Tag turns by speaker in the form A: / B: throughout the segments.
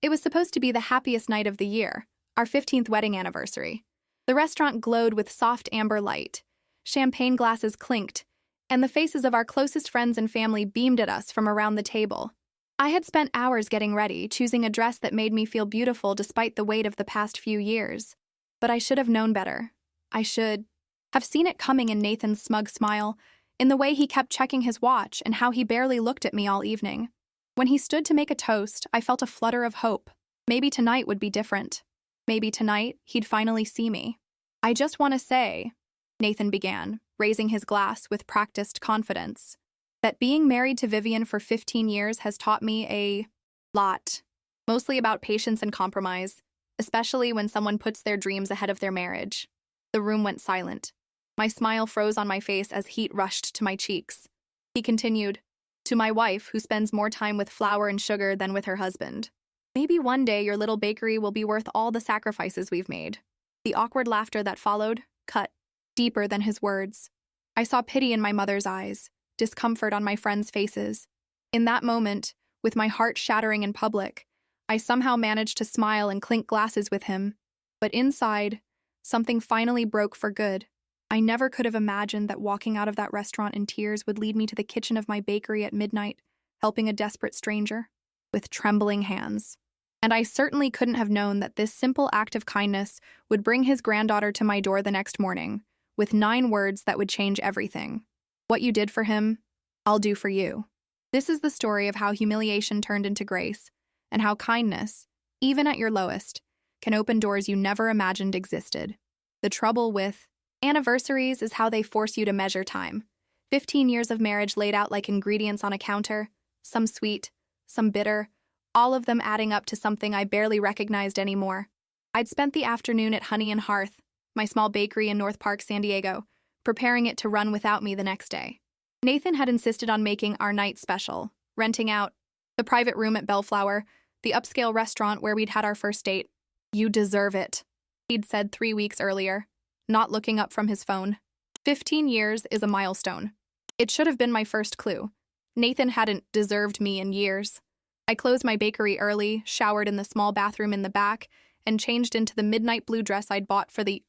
A: It was supposed to be the happiest night of the year, our 15th wedding anniversary. The restaurant glowed with soft amber light. Champagne glasses clinked, and the faces of our closest friends and family beamed at us from around the table. I had spent hours getting ready, choosing a dress that made me feel beautiful despite the weight of the past few years. But I should have known better. I should have seen it coming in Nathan's smug smile, in the way he kept checking his watch and how he barely looked at me all evening. When he stood to make a toast, I felt a flutter of hope. Maybe tonight would be different. Maybe tonight he'd finally see me. "I just want to say," Nathan began, raising his glass with practiced confidence, "that being married to Vivian for 15 years has taught me a lot, mostly about patience and compromise, especially when someone puts their dreams ahead of their marriage." The room went silent. My smile froze on my face as heat rushed to my cheeks. He continued, "To my wife, who spends more time with flour and sugar than with her husband. Maybe one day your little bakery will be worth all the sacrifices we've made." The awkward laughter that followed cut deeper than his words. I saw pity in my mother's eyes, discomfort on my friends' faces. In that moment, with my heart shattering in public, I somehow managed to smile and clink glasses with him. But inside, something finally broke for good. I never could have imagined that walking out of that restaurant in tears would lead me to the kitchen of my bakery at midnight, helping a desperate stranger, with trembling hands. And I certainly couldn't have known that this simple act of kindness would bring his granddaughter to my door the next morning, with 9 words that would change everything. "What you did for him, I'll do for you." This is the story of how humiliation turned into grace, and how kindness, even at your lowest, can open doors you never imagined existed. The trouble with anniversaries is how they force you to measure time. 15 years of marriage laid out like ingredients on a counter, some sweet, some bitter, all of them adding up to something I barely recognized anymore. I'd spent the afternoon at Honey and Hearth, my small bakery in North Park, San Diego, preparing it to run without me the next day. Nathan had insisted on making our night special, renting out the private room at Bellflower, the upscale restaurant where we'd had our first date. "You deserve it," he'd said 3 weeks earlier, not looking up from his phone. 15 years is a milestone. It should have been my first clue. Nathan hadn't deserved me in years. I closed my bakery early, showered in the small bathroom in the back, and changed into the midnight blue dress I'd bought for the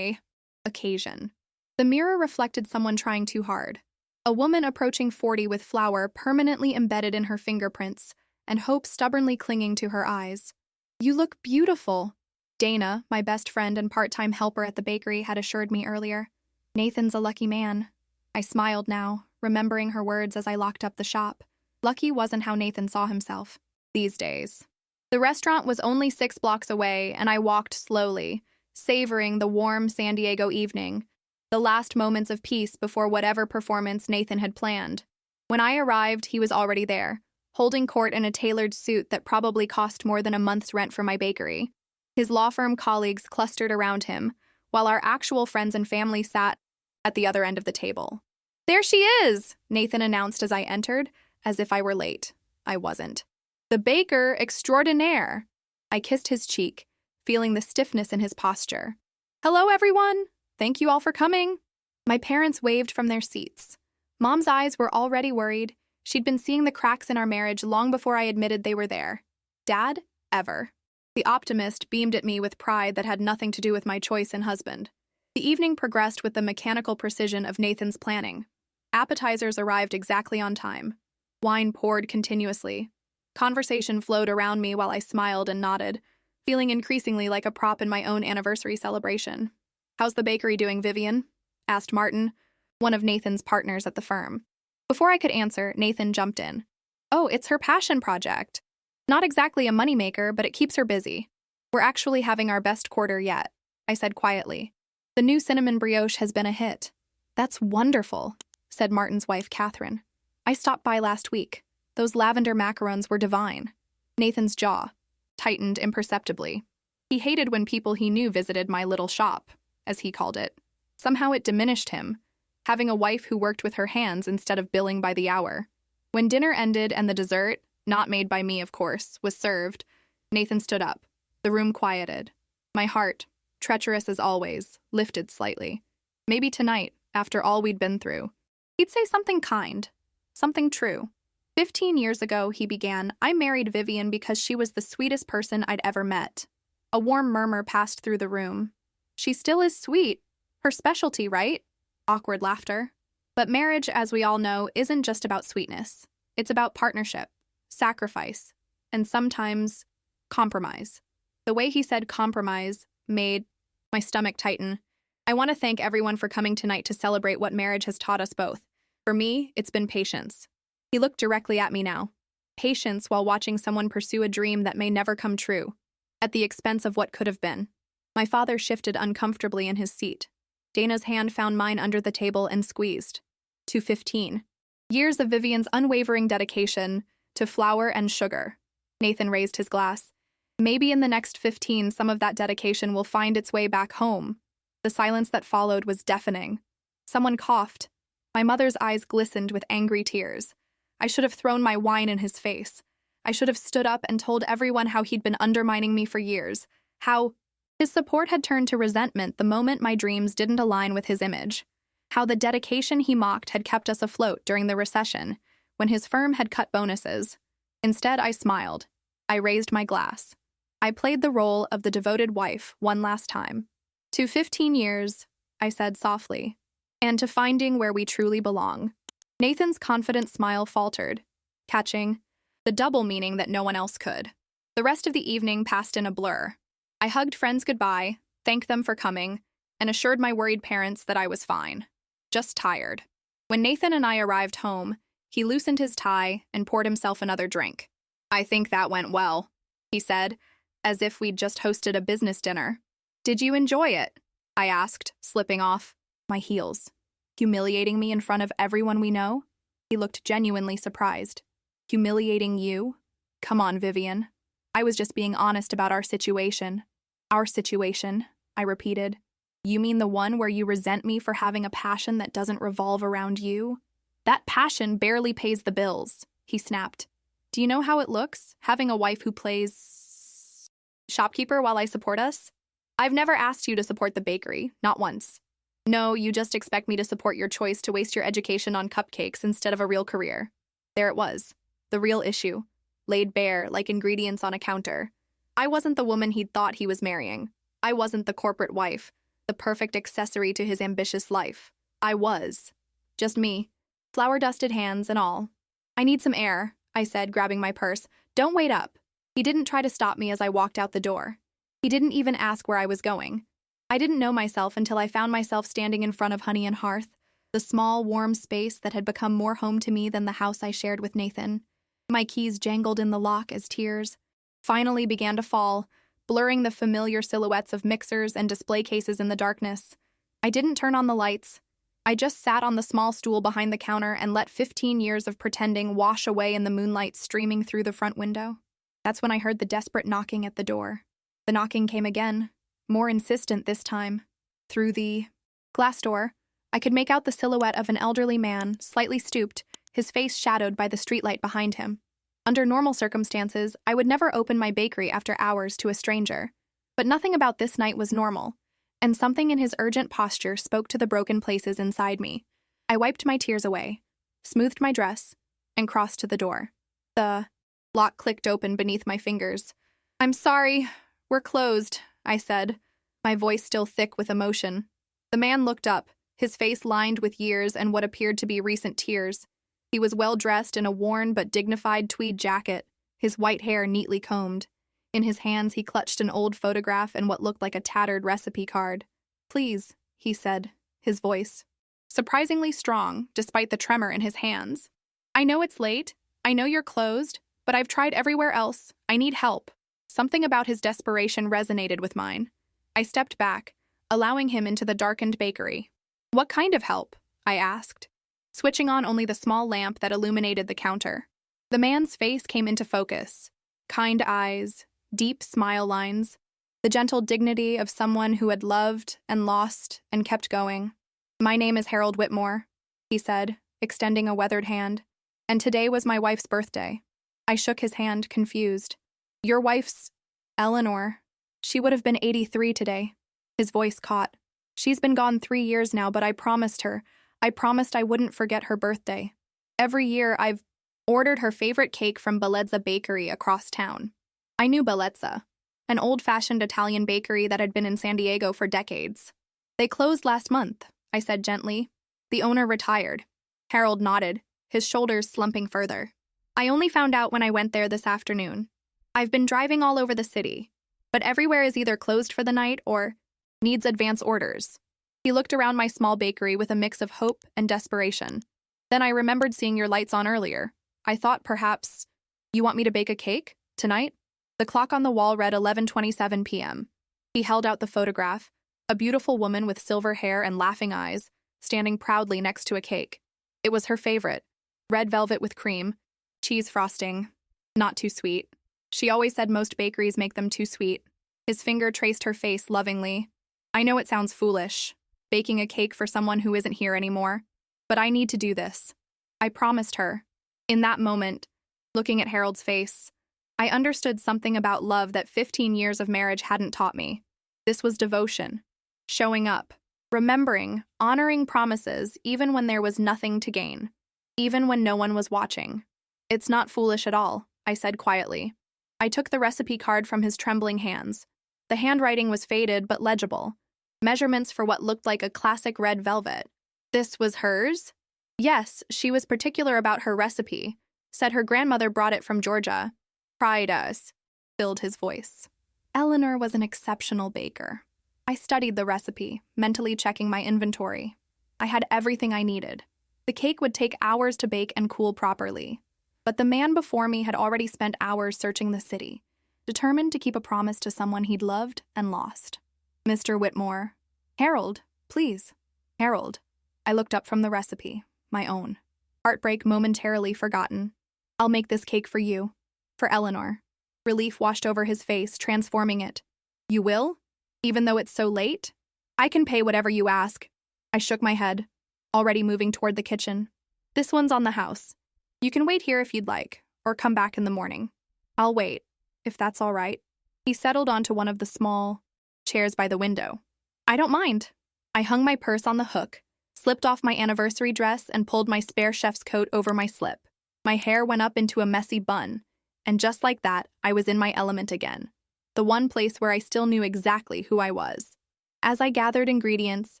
A: occasion. The mirror reflected someone trying too hard. A woman approaching 40 with flour permanently embedded in her fingerprints, and hope stubbornly clinging to her eyes. "You look beautiful," Dana, my best friend and part-time helper at the bakery, had assured me earlier. "Nathan's a lucky man." I smiled now, remembering her words as I locked up the shop. Lucky wasn't how Nathan saw himself these days. The restaurant was only 6 blocks away, and I walked slowly, savoring the warm San Diego evening, the last moments of peace before whatever performance Nathan had planned. When I arrived, he was already there, holding court in a tailored suit that probably cost more than a month's rent for my bakery. His law firm colleagues clustered around him, while our actual friends and family sat at the other end of the table. "There she is," Nathan announced as I entered, as if I were late. I wasn't. "The baker extraordinaire." I kissed his cheek, feeling the stiffness in his posture. "Hello, everyone. Thank you all for coming." My parents waved from their seats. Mom's eyes were already worried. She'd been seeing the cracks in our marriage long before I admitted they were there. Dad, ever. The optimist beamed at me with pride that had nothing to do with my choice in husband. The evening progressed with the mechanical precision of Nathan's planning. Appetizers arrived exactly on time. Wine poured continuously. Conversation flowed around me while I smiled and nodded, feeling increasingly like a prop in my own anniversary celebration. "How's the bakery doing, Vivian?" asked Martin, one of Nathan's partners at the firm. Before I could answer, Nathan jumped in. "Oh, it's her passion project. Not exactly a moneymaker, but it keeps her busy. We're actually having our best quarter yet," I said quietly. "The new cinnamon brioche has been a hit." "That's wonderful," said Martin's wife, Catherine. "I stopped by last week. Those lavender macarons were divine." Nathan's jaw tightened imperceptibly. He hated when people he knew visited my little shop, as he called it. Somehow it diminished him, having a wife who worked with her hands instead of billing by the hour. When dinner ended and the dessert, not made by me, of course, was served, Nathan stood up. The room quieted. My heart, treacherous as always, lifted slightly. Maybe tonight, after all we'd been through, he'd say something kind, something true. 15 years ago, he began, I married Vivian because she was the sweetest person I'd ever met. A warm murmur passed through the room. She still is sweet. Her specialty, right? Awkward laughter. But marriage, as we all know, isn't just about sweetness. It's about partnership, sacrifice, and sometimes compromise. The way he said compromise made my stomach tighten. I want to thank everyone for coming tonight to celebrate what marriage has taught us both. For me, it's been patience. He looked directly at me now. Patience while watching someone pursue a dream that may never come true, at the expense of what could have been. My father shifted uncomfortably in his seat. Dana's hand found mine under the table and squeezed. To 15. Years of Vivian's unwavering dedication to flour and sugar. Nathan raised his glass. Maybe in the next 15, some of that dedication will find its way back home. The silence that followed was deafening. Someone coughed. My mother's eyes glistened with angry tears. I should have thrown my wine in his face. I should have stood up and told everyone how he'd been undermining me for years, how his support had turned to resentment the moment my dreams didn't align with his image, how the dedication he mocked had kept us afloat during the recession, when his firm had cut bonuses. Instead, I smiled. I raised my glass. I played the role of the devoted wife one last time. To 15 years, I said softly, and to finding where we truly belong. Nathan's confident smile faltered, catching the double meaning that no one else could. The rest of the evening passed in a blur. I hugged friends goodbye, thanked them for coming, and assured my worried parents that I was fine. Just tired. When Nathan and I arrived home, he loosened his tie and poured himself another drink. I think that went well, he said, as if we'd just hosted a business dinner. Did you enjoy it? I asked, slipping off my heels. Humiliating me in front of everyone we know? He looked genuinely surprised. Humiliating you? Come on, Vivian. I was just being honest about our situation. Our situation, I repeated. You mean the one where you resent me for having a passion that doesn't revolve around you? That passion barely pays the bills, he snapped. Do you know how it looks, having a wife who plays shopkeeper while I support us? I've never asked you to support the bakery, not once. No, you just expect me to support your choice to waste your education on cupcakes instead of a real career. There it was, the real issue, laid bare like ingredients on a counter. I wasn't the woman he'd thought he was marrying. I wasn't the corporate wife, the perfect accessory to his ambitious life. I was. Just me. Flour-dusted hands and all. I need some air, I said, grabbing my purse. Don't wait up. He didn't try to stop me as I walked out the door. He didn't even ask where I was going. I didn't know myself until I found myself standing in front of Honey and Hearth, the small, warm space that had become more home to me than the house I shared with Nathan. My keys jangled in the lock as tears finally began to fall, blurring the familiar silhouettes of mixers and display cases in the darkness. I didn't turn on the lights. I just sat on the small stool behind the counter and let 15 years of pretending wash away in the moonlight streaming through the front window. That's when I heard the desperate knocking at the door. The knocking came again, more insistent this time. Through the glass door, I could make out the silhouette of an elderly man, slightly stooped, his face shadowed by the streetlight behind him. Under normal circumstances, I would never open my bakery after hours to a stranger. But nothing about this night was normal, and something in his urgent posture spoke to the broken places inside me. I wiped my tears away, smoothed my dress, and crossed to the door. The lock clicked open beneath my fingers. I'm sorry, we're closed, I said, my voice still thick with emotion. The man looked up, his face lined with years and what appeared to be recent tears. He was well-dressed in a worn but dignified tweed jacket, his white hair neatly combed. In his hands, he clutched an old photograph and what looked like a tattered recipe card. Please, he said, his voice surprisingly strong, despite the tremor in his hands. I know it's late. I know you're closed, but I've tried everywhere else. I need help. Something about his desperation resonated with mine. I stepped back, allowing him into the darkened bakery. What kind of help? I asked, switching on only the small lamp that illuminated the counter. The man's face came into focus. Kind eyes, deep smile lines, the gentle dignity of someone who had loved and lost and kept going. My name is Harold Whitmore, he said, extending a weathered hand, and today was my wife's birthday. I shook his hand, confused. Your wife's Eleanor. She would have been 83 today. His voice caught. She's been gone 3 years now, but I promised her. I promised I wouldn't forget her birthday. Every year I've ordered her favorite cake from Bellezza Bakery across town. I knew Bellezza, an old-fashioned Italian bakery that had been in San Diego for decades. They closed last month, I said gently. The owner retired. Harold nodded, his shoulders slumping further. I only found out when I went there this afternoon. I've been driving all over the city, but everywhere is either closed for the night or needs advance orders. He looked around my small bakery with a mix of hope and desperation. Then I remembered seeing your lights on earlier. I thought perhaps, you want me to bake a cake? Tonight? The clock on the wall read 11:27 p.m. He held out the photograph, a beautiful woman with silver hair and laughing eyes, standing proudly next to a cake. It was her favorite, red velvet with cream, cheese frosting, not too sweet. She always said most bakeries make them too sweet. His finger traced her face lovingly. I know it sounds foolish, baking a cake for someone who isn't here anymore, but I need to do this. I promised her. In that moment, looking at Harold's face, I understood something about love that 15 years of marriage hadn't taught me. This was devotion, showing up, remembering, honoring promises even when there was nothing to gain, even when no one was watching. It's not foolish at all, I said quietly. I took the recipe card from his trembling hands. The handwriting was faded but legible. Measurements for what looked like a classic red velvet. This was hers? Yes, she was particular about her recipe. Said her grandmother brought it from Georgia. Pride us, filled his voice. Eleanor was an exceptional baker. I studied the recipe, mentally checking my inventory. I had everything I needed. The cake would take hours to bake and cool properly. But the man before me had already spent hours searching the city, determined to keep a promise to someone he'd loved and lost. Mr. Whitmore. Harold, please. Harold. I looked up from the recipe, my own. Heartbreak momentarily forgotten. I'll make this cake for you. For Eleanor. Relief washed over his face, transforming it. You will? Even though it's so late? I can pay whatever you ask. I shook my head, already moving toward the kitchen. This one's on the house. You can wait here if you'd like, or come back in the morning. I'll wait, if that's all right. He settled onto one of the small chairs by the window. I don't mind. I hung my purse on the hook, slipped off my anniversary dress, and pulled my spare chef's coat over my slip. My hair went up into a messy bun, and just like that, I was in my element again. The one place where I still knew exactly who I was. As I gathered ingredients,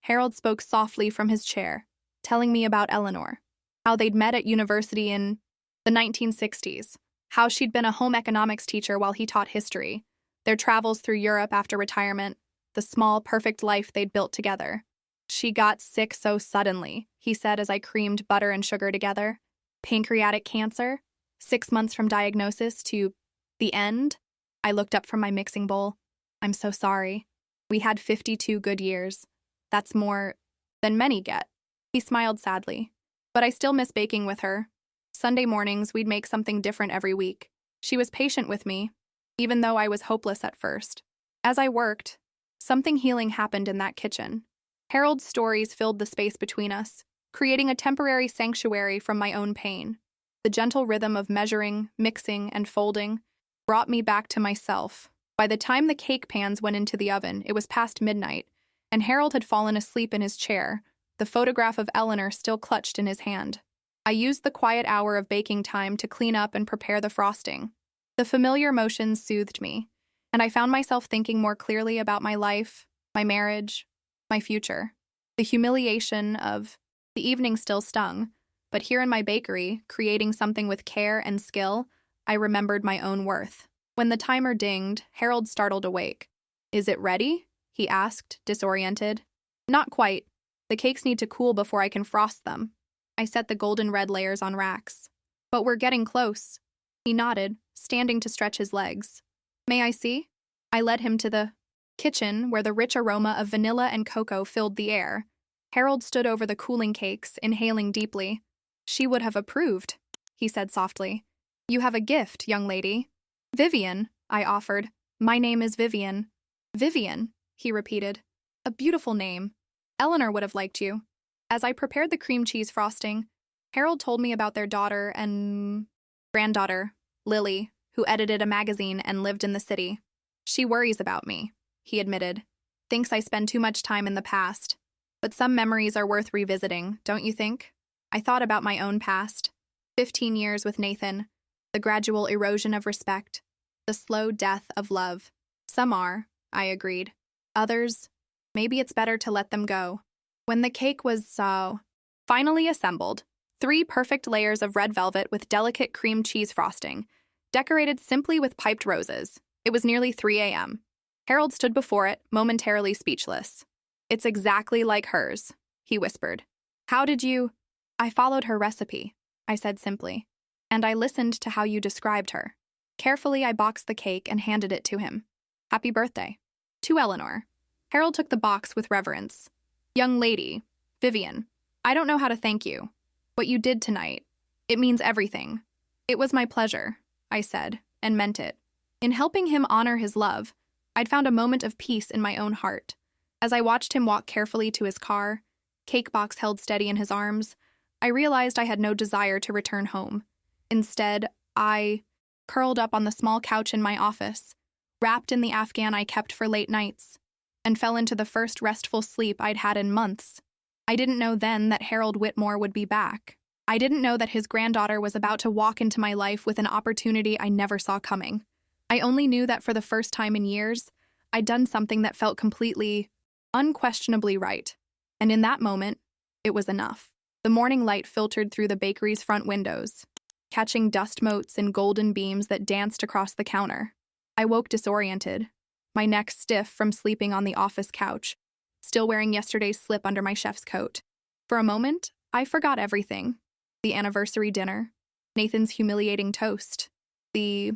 A: Harold spoke softly from his chair, telling me about Eleanor, how they'd met at university in the 1960s, how she'd been a home economics teacher while he taught history, their travels through Europe after retirement, the small, perfect life they'd built together. She got sick so suddenly, he said as I creamed butter and sugar together. Pancreatic cancer, 6 months from diagnosis to the end. I looked up from my mixing bowl. I'm so sorry. We had 52 good years. That's more than many get. He smiled sadly. But I still miss baking with her. Sunday mornings, we'd make something different every week. She was patient with me, even though I was hopeless at first. As I worked, something healing happened in that kitchen. Harold's stories filled the space between us, creating a temporary sanctuary from my own pain. The gentle rhythm of measuring, mixing, and folding brought me back to myself. By the time the cake pans went into the oven, it was past midnight, and Harold had fallen asleep in his chair, the photograph of Eleanor still clutched in his hand. I used the quiet hour of baking time to clean up and prepare the frosting. The familiar motions soothed me, and I found myself thinking more clearly about my life, my marriage, my future. The humiliation of the evening still stung, but here in my bakery, creating something with care and skill, I remembered my own worth. When the timer dinged, Harold startled awake. Is it ready? He asked, disoriented. Not quite. The cakes need to cool before I can frost them. I set the golden red layers on racks. But we're getting close. He nodded, standing to stretch his legs. May I see? I led him to the kitchen, where the rich aroma of vanilla and cocoa filled the air. Harold stood over the cooling cakes, inhaling deeply. She would have approved, he said softly. You have a gift, young lady. Vivian, I offered. My name is Vivian. Vivian, he repeated. A beautiful name. Eleanor would have liked you. As I prepared the cream cheese frosting, Harold told me about their daughter and granddaughter, Lily, who edited a magazine and lived in the city. She worries about me, he admitted. Thinks I spend too much time in the past. But some memories are worth revisiting, don't you think? I thought about my own past. 15 years with Nathan, the gradual erosion of respect, the slow death of love. Some are, I agreed. Others, maybe it's better to let them go. When the cake was finally assembled, 3 perfect layers of red velvet with delicate cream cheese frosting, decorated simply with piped roses. It was nearly 3 a.m. Harold stood before it, momentarily speechless. "It's exactly like hers," he whispered. "How did you—" "I followed her recipe," I said simply. "And I listened to how you described her." Carefully, I boxed the cake and handed it to him. "Happy birthday." To Eleanor. Harold took the box with reverence. "Young lady, Vivian, I don't know how to thank you. What you did tonight, it means everything." "It was my pleasure," I said, and meant it. In helping him honor his love, I'd found a moment of peace in my own heart. As I watched him walk carefully to his car, cake box held steady in his arms, I realized I had no desire to return home. Instead, I curled up on the small couch in my office, wrapped in the Afghan I kept for late nights, and fell into the first restful sleep I'd had in months. I didn't know then that Harold Whitmore would be back. I didn't know that his granddaughter was about to walk into my life with an opportunity I never saw coming. I only knew that for the first time in years, I'd done something that felt completely, unquestionably right. And in that moment, it was enough. The morning light filtered through the bakery's front windows, catching dust motes and golden beams that danced across the counter. I woke disoriented, my neck stiff from sleeping on the office couch, still wearing yesterday's slip under my chef's coat. For a moment, I forgot everything. The anniversary dinner, Nathan's humiliating toast, the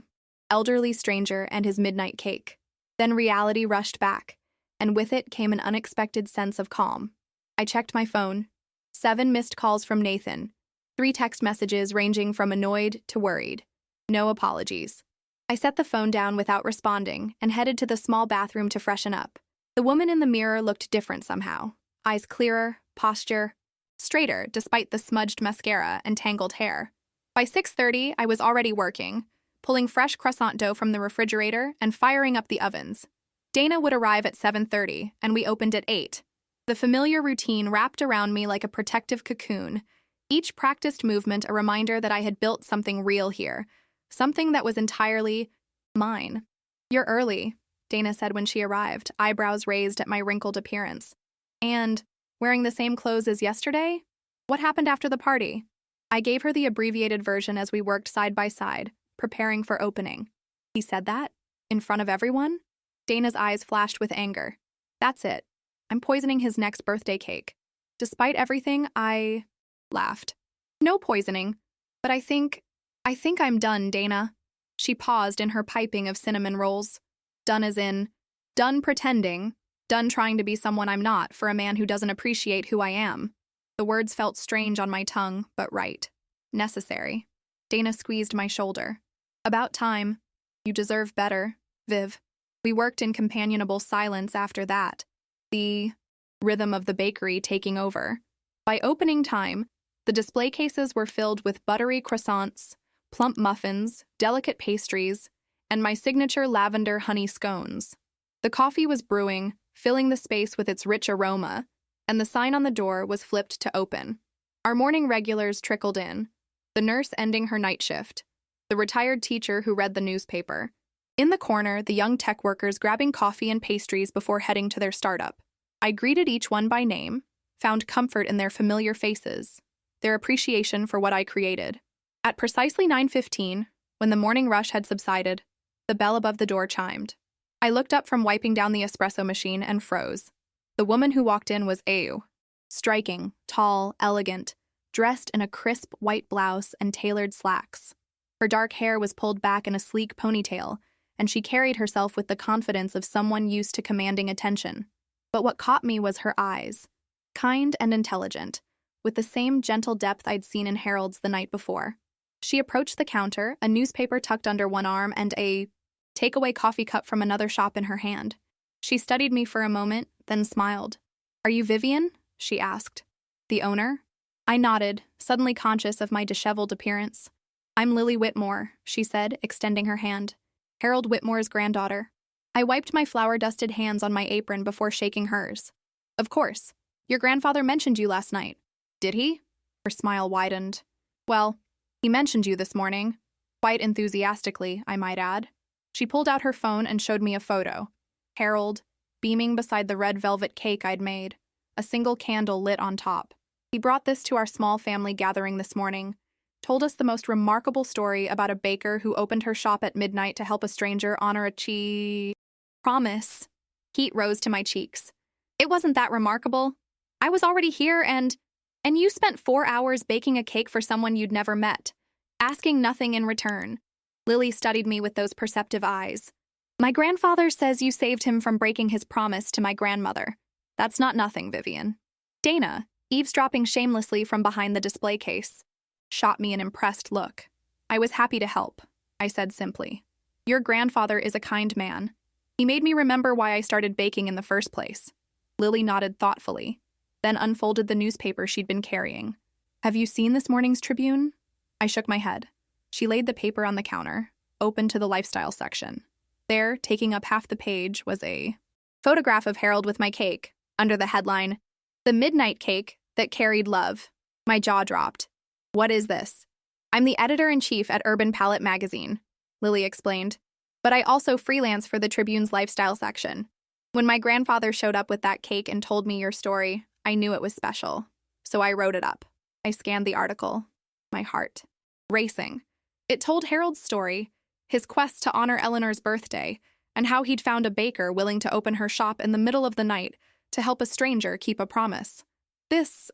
A: elderly stranger and his midnight cake. Then reality rushed back, and with it came an unexpected sense of calm. I checked my phone. 7 missed calls from Nathan, 3 text messages ranging from annoyed to worried. No apologies. I set the phone down without responding and headed to the small bathroom to freshen up. The woman in the mirror looked different somehow. Eyes clearer, posture straighter despite the smudged mascara and tangled hair. By 6:30, I was already working, pulling fresh croissant dough from the refrigerator and firing up the ovens. Dana would arrive at 7:30, and we opened at 8. The familiar routine wrapped around me like a protective cocoon, each practiced movement a reminder that I had built something real here, something that was entirely mine. "You're early," Dana said when she arrived, eyebrows raised at my wrinkled appearance. "And wearing the same clothes as yesterday? What happened after the party?" I gave her the abbreviated version as we worked side by side, preparing for opening. "He said that? In front of everyone?" Dana's eyes flashed with anger. "That's it. I'm poisoning his next birthday cake." Despite everything, I laughed. "No poisoning, but I think I'm done, Dana." She paused in her piping of cinnamon rolls. Done as in, done pretending, done trying to be someone I'm not for a man who doesn't appreciate who I am. The words felt strange on my tongue, but right. Necessary. Dana squeezed my shoulder. "About time. You deserve better, Viv." We worked in companionable silence after that, the rhythm of the bakery taking over. By opening time, the display cases were filled with buttery croissants, plump muffins, delicate pastries, and my signature lavender honey scones. The coffee was brewing, filling the space with its rich aroma, and the sign on the door was flipped to open. Our morning regulars trickled in, the nurse ending her night shift, the retired teacher who read the newspaper. In the corner, the young tech workers grabbing coffee and pastries before heading to their startup. I greeted each one by name, found comfort in their familiar faces, their appreciation for what I created. At precisely 9:15, when the morning rush had subsided, the bell above the door chimed. I looked up from wiping down the espresso machine and froze. The woman who walked in was Ayu. Striking, tall, elegant, dressed in a crisp white blouse and tailored slacks. Her dark hair was pulled back in a sleek ponytail, and she carried herself with the confidence of someone used to commanding attention. But what caught me was her eyes, kind and intelligent, with the same gentle depth I'd seen in Harold's the night before. She approached the counter, a newspaper tucked under one arm and a takeaway coffee cup from another shop in her hand. She studied me for a moment, then smiled. "Are you Vivian?" she asked. "The owner?" I nodded, suddenly conscious of my disheveled appearance. "I'm Lily Whitmore," she said, extending her hand. "Harold Whitmore's granddaughter." I wiped my flour-dusted hands on my apron before shaking hers. "Of course. Your grandfather mentioned you last night." "Did he?" Her smile widened. "Well, He mentioned you this morning. Quite enthusiastically, I might add. She pulled out her phone and showed me a photo. Harold, beaming beside the red velvet cake I'd made, a single candle lit on top. He brought this to our small family gathering this morning, told us the most remarkable story about a baker who opened her shop at midnight to help a stranger honor a promise. Heat rose to my cheeks. It wasn't that remarkable. I was already here and you spent 4 hours baking a cake for someone you'd never met, asking nothing in return. Lily studied me with those perceptive eyes. My grandfather says you saved him from breaking his promise to my grandmother. That's not nothing, Vivian. Dana, eavesdropping shamelessly from behind the display case, shot me an impressed look. I was happy to help, I said simply. Your grandfather is a kind man. He made me remember why I started baking in the first place. Lily nodded thoughtfully, then unfolded the newspaper she'd been carrying. Have you seen this morning's Tribune? I shook my head. She laid the paper on the counter, open to the lifestyle section. There, taking up half the page, was a photograph of Harold with my cake, under the headline, "The Midnight Cake That Carried Love." My jaw dropped. What is this? I'm the editor-in-chief at Urban Palette magazine, Lily explained, but I also freelance for the Tribune's lifestyle section. When my grandfather showed up with that cake and told me your story, I knew it was special, so I wrote it up. I scanned the article, my heart racing. It told Harold's story, his quest to honor Eleanor's birthday, and how he'd found a baker willing to open her shop in the middle of the night to help a stranger keep a promise. This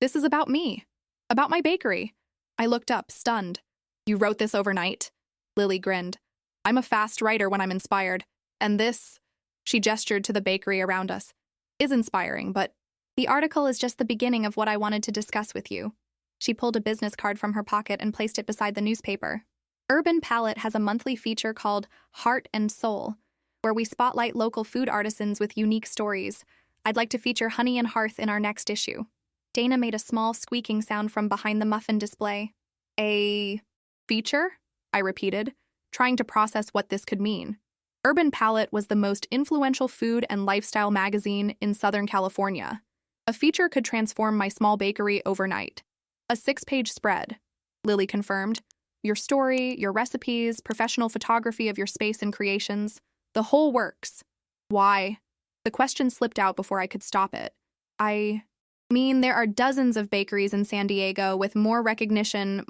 A: is about me, about my bakery. I looked up, stunned. You wrote this overnight? Lily grinned. I'm a fast writer when I'm inspired, and this, she gestured to the bakery around us, is inspiring, but the article is just the beginning of what I wanted to discuss with you. She pulled a business card from her pocket and placed it beside the newspaper. Urban Palette has a monthly feature called Heart and Soul, where we spotlight local food artisans with unique stories. I'd like to feature Honey and Hearth in our next issue. Dana made a small squeaking sound from behind the muffin display. A feature? I repeated, trying to process what this could mean. Urban Palette was the most influential food and lifestyle magazine in Southern California. A feature could transform my small bakery overnight. A 6-page spread, Lily confirmed. Your story, your recipes, professional photography of your space and creations, the whole works. Why? The question slipped out before I could stop it. I mean, there are dozens of bakeries in San Diego with more recognition,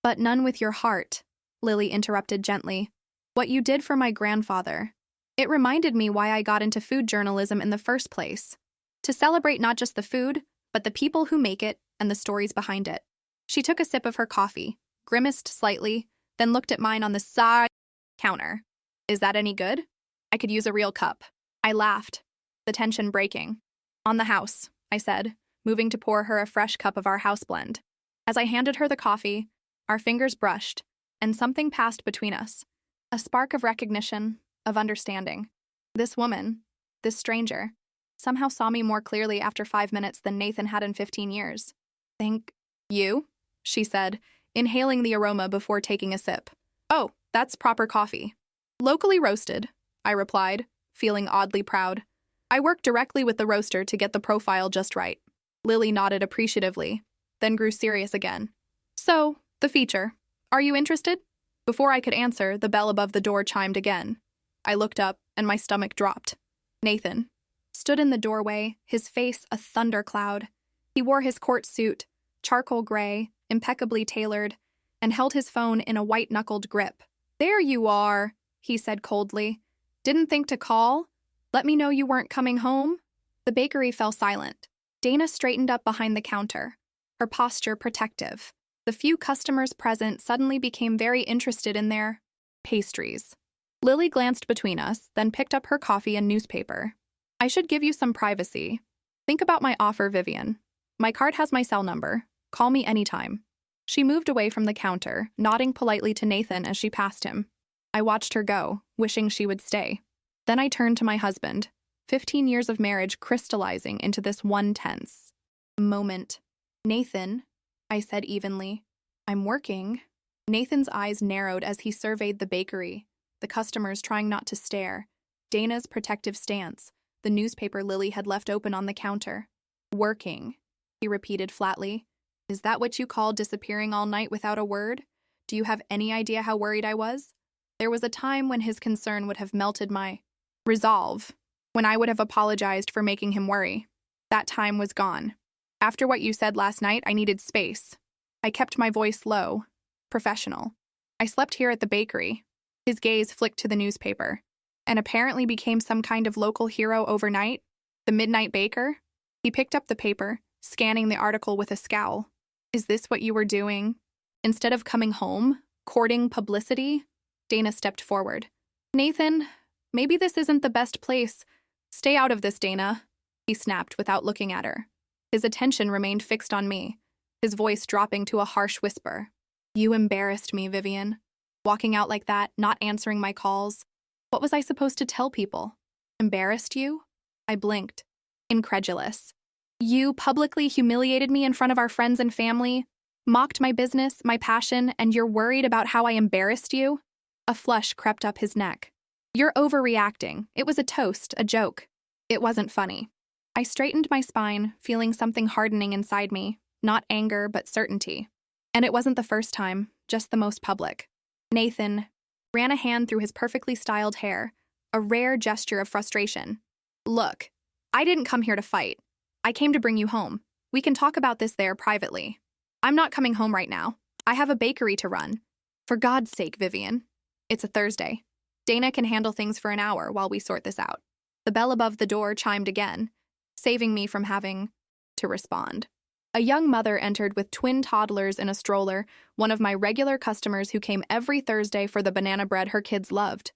A: but none with your heart, Lily interrupted gently. What you did for my grandfather. It reminded me why I got into food journalism in the first place. To celebrate not just the food, but the people who make it and the stories behind it. She took a sip of her coffee, grimaced slightly, then looked at mine on the side counter. Is that any good? I could use a real cup. I laughed, the tension breaking. On the house, I said, moving to pour her a fresh cup of our house blend. As I handed her the coffee, our fingers brushed, and something passed between us. A spark of recognition, of understanding. This woman, this stranger, somehow saw me more clearly after 5 minutes than Nathan had in 15 years. Thank you, she said, inhaling the aroma before taking a sip. Oh, that's proper coffee. Locally roasted, I replied, feeling oddly proud. I worked directly with the roaster to get the profile just right. Lily nodded appreciatively, then grew serious again. So, the feature. Are you interested? Before I could answer, the bell above the door chimed again. I looked up, and my stomach dropped. Nathan stood in the doorway, his face a thundercloud. He wore his court suit, charcoal gray, impeccably tailored, and held his phone in a white-knuckled grip. There you are, he said coldly. Didn't think to call? Let me know you weren't coming home? The bakery fell silent. Dana straightened up behind the counter, her posture protective. The few customers present suddenly became very interested in their pastries. Lily glanced between us, then picked up her coffee and newspaper. I should give you some privacy. Think about my offer, Vivian. My card has my cell number. Call me anytime. She moved away from the counter, nodding politely to Nathan as she passed him. I watched her go, wishing she would stay. Then I turned to my husband, 15 years of marriage crystallizing into this one tense moment. Nathan, I said evenly, I'm working. Nathan's eyes narrowed as he surveyed the bakery, the customers trying not to stare, Dana's protective stance, the newspaper Lily had left open on the counter. Working, he repeated flatly. Is that what you call disappearing all night without a word? Do you have any idea how worried I was? There was a time when his concern would have melted my resolve, when I would have apologized for making him worry. That time was gone. After what you said last night, I needed space. I kept my voice low, professional. I slept here at the bakery. His gaze flicked to the newspaper, and apparently became some kind of local hero overnight. The Midnight Baker? He picked up the paper, scanning the article with a scowl. Is this what you were doing? Instead of coming home, courting publicity? Dana stepped forward. Nathan, maybe this isn't the best place. Stay out of this, Dana, he snapped without looking at her. His attention remained fixed on me, his voice dropping to a harsh whisper. You embarrassed me, Vivian. Walking out like that, not answering my calls. What was I supposed to tell people? Embarrassed you? I blinked, incredulous. You publicly humiliated me in front of our friends and family, mocked my business, my passion, and you're worried about how I embarrassed you? A flush crept up his neck. You're overreacting. It was a toast, a joke. It wasn't funny. I straightened my spine, feeling something hardening inside me, not anger, but certainty. And it wasn't the first time, just the most public. Nathan ran a hand through his perfectly styled hair, a rare gesture of frustration. Look, I didn't come here to fight. I came to bring you home. We can talk about this there privately. I'm not coming home right now. I have a bakery to run. For God's sake, Vivian. It's a Thursday. Dana can handle things for an hour while we sort this out. The bell above the door chimed again, saving me from having to respond. A young mother entered with twin toddlers in a stroller, one of my regular customers who came every Thursday for the banana bread her kids loved.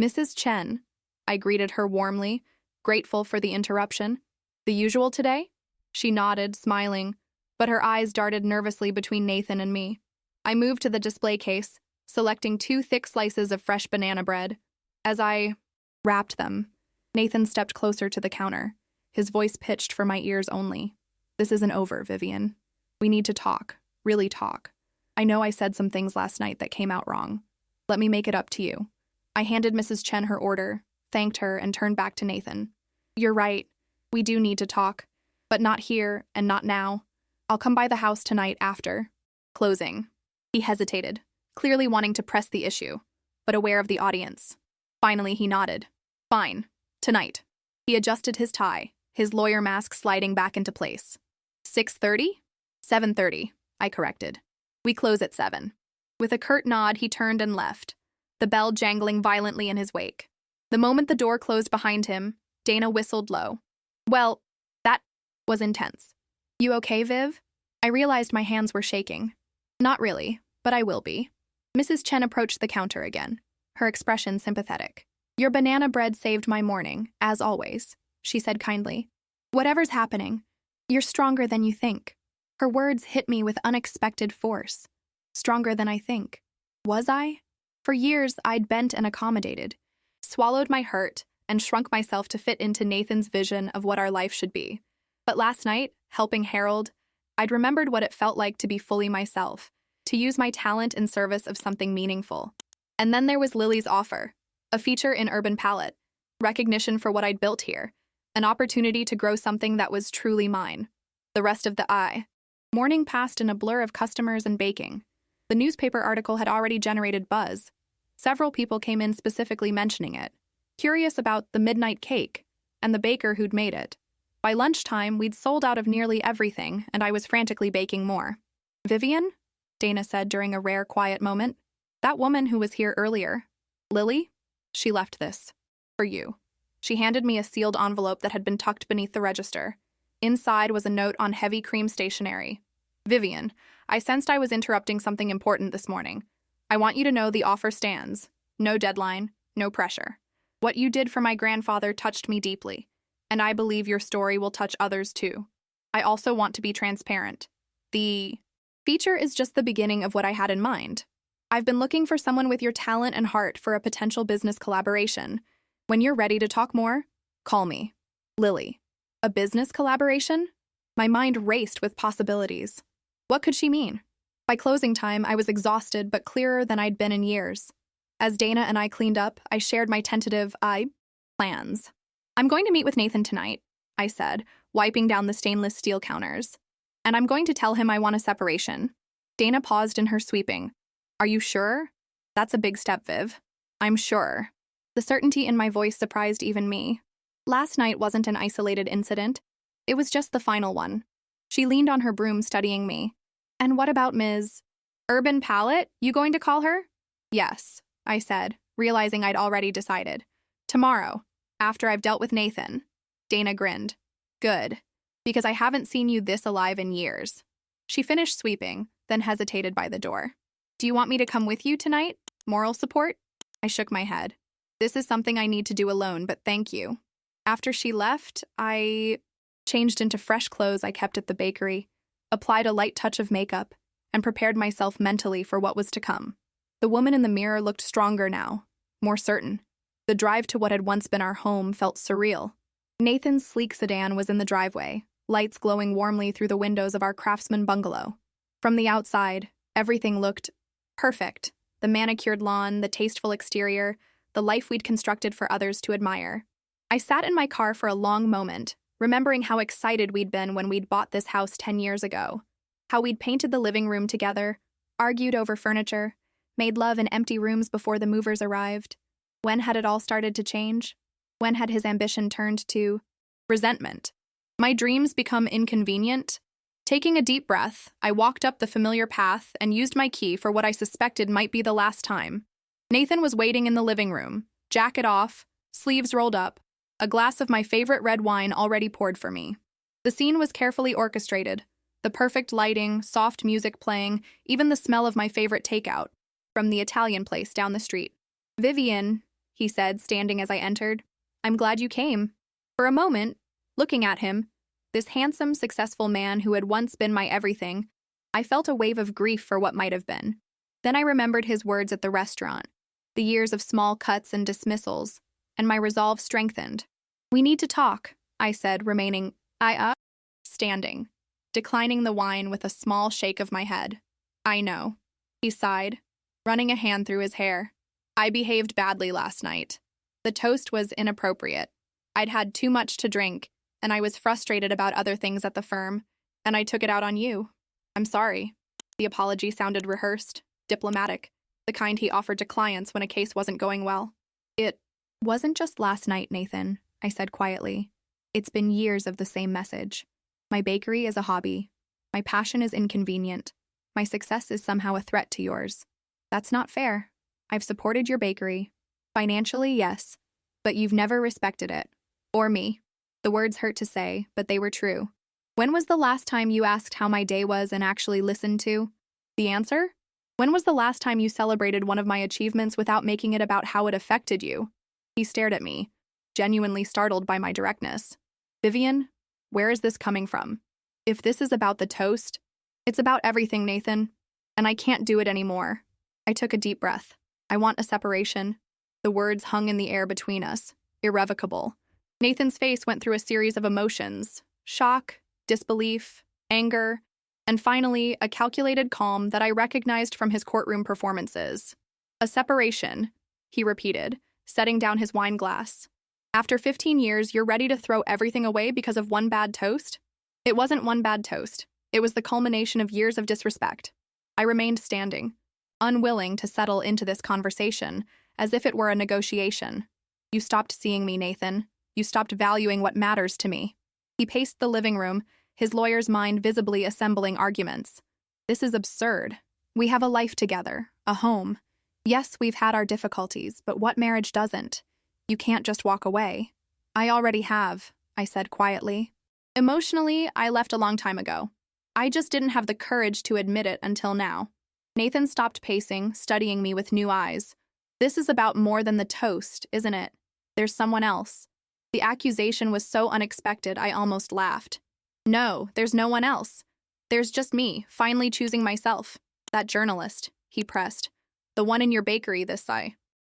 A: Mrs. Chen, I greeted her warmly, grateful for the interruption. The usual today? She nodded, smiling, but her eyes darted nervously between Nathan and me. I moved to the display case, selecting 2 thick slices of fresh banana bread. As I wrapped them, Nathan stepped closer to the counter, his voice pitched for my ears only. This isn't over, Vivian. We need to talk, really talk. I know I said some things last night that came out wrong. Let me make it up to you. I handed Mrs. Chen her order, thanked her, and turned back to Nathan. You're right. We do need to talk, but not here and not now. I'll come by the house tonight after closing. He hesitated, clearly wanting to press the issue, but aware of the audience. Finally, he nodded. Fine. Tonight. He adjusted his tie, his lawyer mask sliding back into place. 6:30? 7:30, I corrected. We close at 7. With a curt nod, he turned and left, the bell jangling violently in his wake. The moment the door closed behind him, Dana whistled low. Well, that was intense. You okay, Viv? I realized my hands were shaking. Not really, but I will be. Mrs. Chen approached the counter again, her expression sympathetic. Your banana bread saved my morning, as always, she said kindly. Whatever's happening, you're stronger than you think. Her words hit me with unexpected force. Stronger than I think. Was I? For years, I'd bent and accommodated, swallowed my hurt, and shrunk myself to fit into Nathan's vision of what our life should be. But last night, helping Harold, I'd remembered what it felt like to be fully myself, to use my talent in service of something meaningful. And then there was Lily's offer, a feature in Urban Palette, recognition for what I'd built here, an opportunity to grow something that was truly mine. The rest of the morning passed in a blur of customers and baking. The newspaper article had already generated buzz. Several people came in specifically mentioning it, curious about the midnight cake and the baker who'd made it. By lunchtime, we'd sold out of nearly everything, and I was frantically baking more. Vivian? Dana said during a rare quiet moment. That woman who was here earlier. Lily? She left this. For you. She handed me a sealed envelope that had been tucked beneath the register. Inside was a note on heavy cream stationery. Vivian, I sensed I was interrupting something important this morning. I want you to know the offer stands. No deadline, no pressure. What you did for my grandfather touched me deeply, and I believe your story will touch others too. I also want to be transparent. The feature is just the beginning of what I had in mind. I've been looking for someone with your talent and heart for a potential business collaboration. When you're ready to talk more, call me. Lily. A business collaboration? My mind raced with possibilities. What could she mean? By closing time, I was exhausted but clearer than I'd been in years. As Dana and I cleaned up, I shared my tentative plans. I'm going to meet with Nathan tonight, I said, wiping down the stainless steel counters. And I'm going to tell him I want a separation. Dana paused in her sweeping. Are you sure? That's a big step, Viv. I'm sure. The certainty in my voice surprised even me. Last night wasn't an isolated incident. It was just the final one. She leaned on her broom, studying me. And what about Ms. Urban Palette? You going to call her? Yes, I said, realizing I'd already decided. Tomorrow, after I've dealt with Nathan. Dana grinned. Good, because I haven't seen you this alive in years. She finished sweeping, then hesitated by the door. Do you want me to come with you tonight? Moral support? I shook my head. This is something I need to do alone, but thank you. After she left, I changed into fresh clothes I kept at the bakery, applied a light touch of makeup, and prepared myself mentally for what was to come. The woman in the mirror looked stronger now, more certain. The drive to what had once been our home felt surreal. Nathan's sleek sedan was in the driveway, lights glowing warmly through the windows of our craftsman bungalow. From the outside, everything looked perfect. The manicured lawn, the tasteful exterior, the life we'd constructed for others to admire. I sat in my car for a long moment, remembering how excited we'd been when we'd bought this house 10 years ago. How we'd painted the living room together, argued over furniture, made love in empty rooms before the movers arrived. When had it all started to change? When had his ambition turned to resentment? My dreams become inconvenient? Taking a deep breath, I walked up the familiar path and used my key for what I suspected might be the last time. Nathan was waiting in the living room, jacket off, sleeves rolled up, a glass of my favorite red wine already poured for me. The scene was carefully orchestrated, the perfect lighting, soft music playing, even the smell of my favorite takeout from the Italian place down the street. Vivian, he said, standing as I entered, I'm glad you came. For a moment, looking at him, this handsome, successful man who had once been my everything, I felt a wave of grief for what might have been. Then I remembered his words at the restaurant, the years of small cuts and dismissals, and my resolve strengthened. We need to talk, I said, remaining standing, declining the wine with a small shake of my head. I know, he sighed, running a hand through his hair. I behaved badly last night. The toast was inappropriate. I'd had too much to drink, and I was frustrated about other things at the firm, and I took it out on you. I'm sorry. The apology sounded rehearsed, diplomatic, the kind he offered to clients when a case wasn't going well. It wasn't just last night, Nathan, I said quietly. It's been years of the same message. My bakery is a hobby. My passion is inconvenient. My success is somehow a threat to yours. That's not fair. I've supported your bakery. Financially, yes, but you've never respected it. Or me. The words hurt to say, but they were true. When was the last time you asked how my day was and actually listened to? The answer? When was the last time you celebrated one of my achievements without making it about how it affected you? He stared at me, genuinely startled by my directness. Vivian, where is this coming from? If this is about the toast, it's about everything, Nathan, and I can't do it anymore. I took a deep breath. I want a separation. The words hung in the air between us, irrevocable. Nathan's face went through a series of emotions, shock, disbelief, anger, and finally, a calculated calm that I recognized from his courtroom performances. A separation, he repeated, setting down his wine glass. After 15 years, you're ready to throw everything away because of one bad toast? It wasn't one bad toast. It was the culmination of years of disrespect. I remained standing, unwilling to settle into this conversation, as if it were a negotiation. You stopped seeing me, Nathan. You stopped valuing what matters to me. He paced the living room, his lawyer's mind visibly assembling arguments. This is absurd. We have a life together, a home. Yes, we've had our difficulties, but what marriage doesn't? You can't just walk away. I already have, I said quietly. Emotionally, I left a long time ago. I just didn't have the courage to admit it until now. Nathan stopped pacing, studying me with new eyes. This is about more than the toast, isn't it? There's someone else. The accusation was so unexpected, I almost laughed. No, there's no one else. There's just me, finally choosing myself. That journalist, he pressed. The one in your bakery this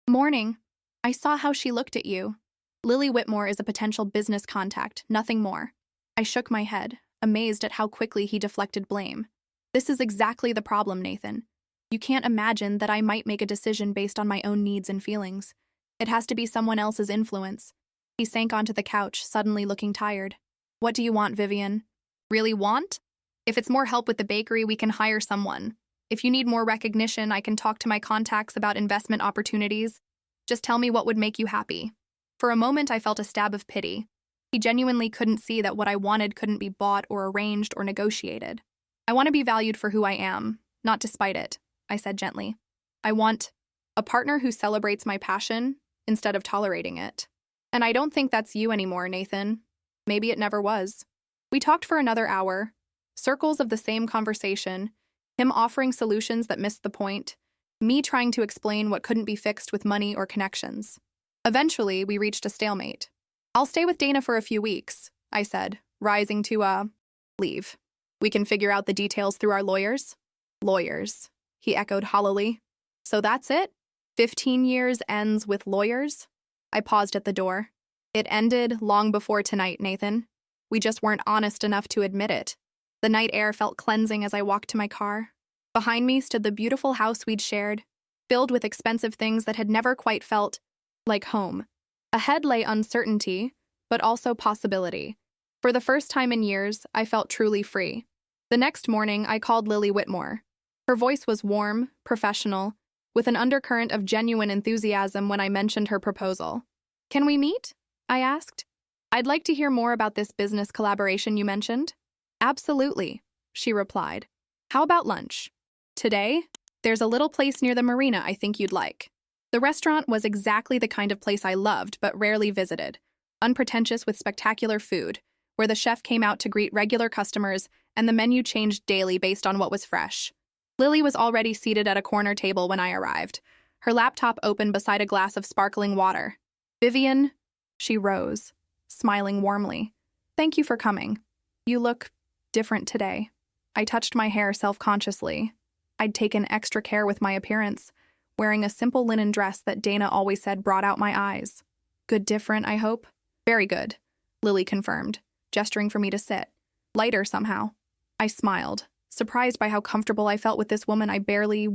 A: morning. I saw how she looked at you. Lily Whitmore is a potential business contact, nothing more. I shook my head, amazed at how quickly he deflected blame. This is exactly the problem, Nathan. You can't imagine that I might make a decision based on my own needs and feelings. It has to be someone else's influence. He sank onto the couch, suddenly looking tired. What do you want, Vivian? Really want? If it's more help with the bakery, we can hire someone. If you need more recognition, I can talk to my contacts about investment opportunities. Just tell me what would make you happy. For a moment, I felt a stab of pity. He genuinely couldn't see that what I wanted couldn't be bought or arranged or negotiated. I want to be valued for who I am, not despite it, I said gently. I want a partner who celebrates my passion instead of tolerating it. And I don't think that's you anymore, Nathan. Maybe it never was. We talked for another hour, circles of the same conversation, him offering solutions that missed the point, me trying to explain what couldn't be fixed with money or connections. Eventually, we reached a stalemate. I'll stay with Dana for a few weeks, I said, rising to, leave. We can figure out the details through our lawyers? Lawyers, he echoed hollowly. So that's it? 15 years ends with lawyers? I paused at the door. It ended long before tonight, Nathan. We just weren't honest enough to admit it. The night air felt cleansing as I walked to my car. Behind me stood the beautiful house we'd shared, filled with expensive things that had never quite felt like home. Ahead lay uncertainty, but also possibility. For the first time in years, I felt truly free. The next morning, I called Lily Whitmore. Her voice was warm, professional, with an undercurrent of genuine enthusiasm when I mentioned her proposal. Can we meet? I asked. I'd like to hear more about this business collaboration you mentioned. Absolutely, she replied. How about lunch? Today, there's a little place near the marina I think you'd like. The restaurant was exactly the kind of place I loved but rarely visited, unpretentious with spectacular food, where the chef came out to greet regular customers and the menu changed daily based on what was fresh. Lily was already seated at a corner table when I arrived, her laptop open beside a glass of sparkling water. Vivian, she rose, smiling warmly. Thank you for coming. You look different today. I touched my hair self-consciously. I'd taken extra care with my appearance, wearing a simple linen dress that Dana always said brought out my eyes. Good different, I hope? Very good, Lily confirmed, gesturing for me to sit. Lighter somehow. I smiled, surprised by how comfortable I felt with this woman I barely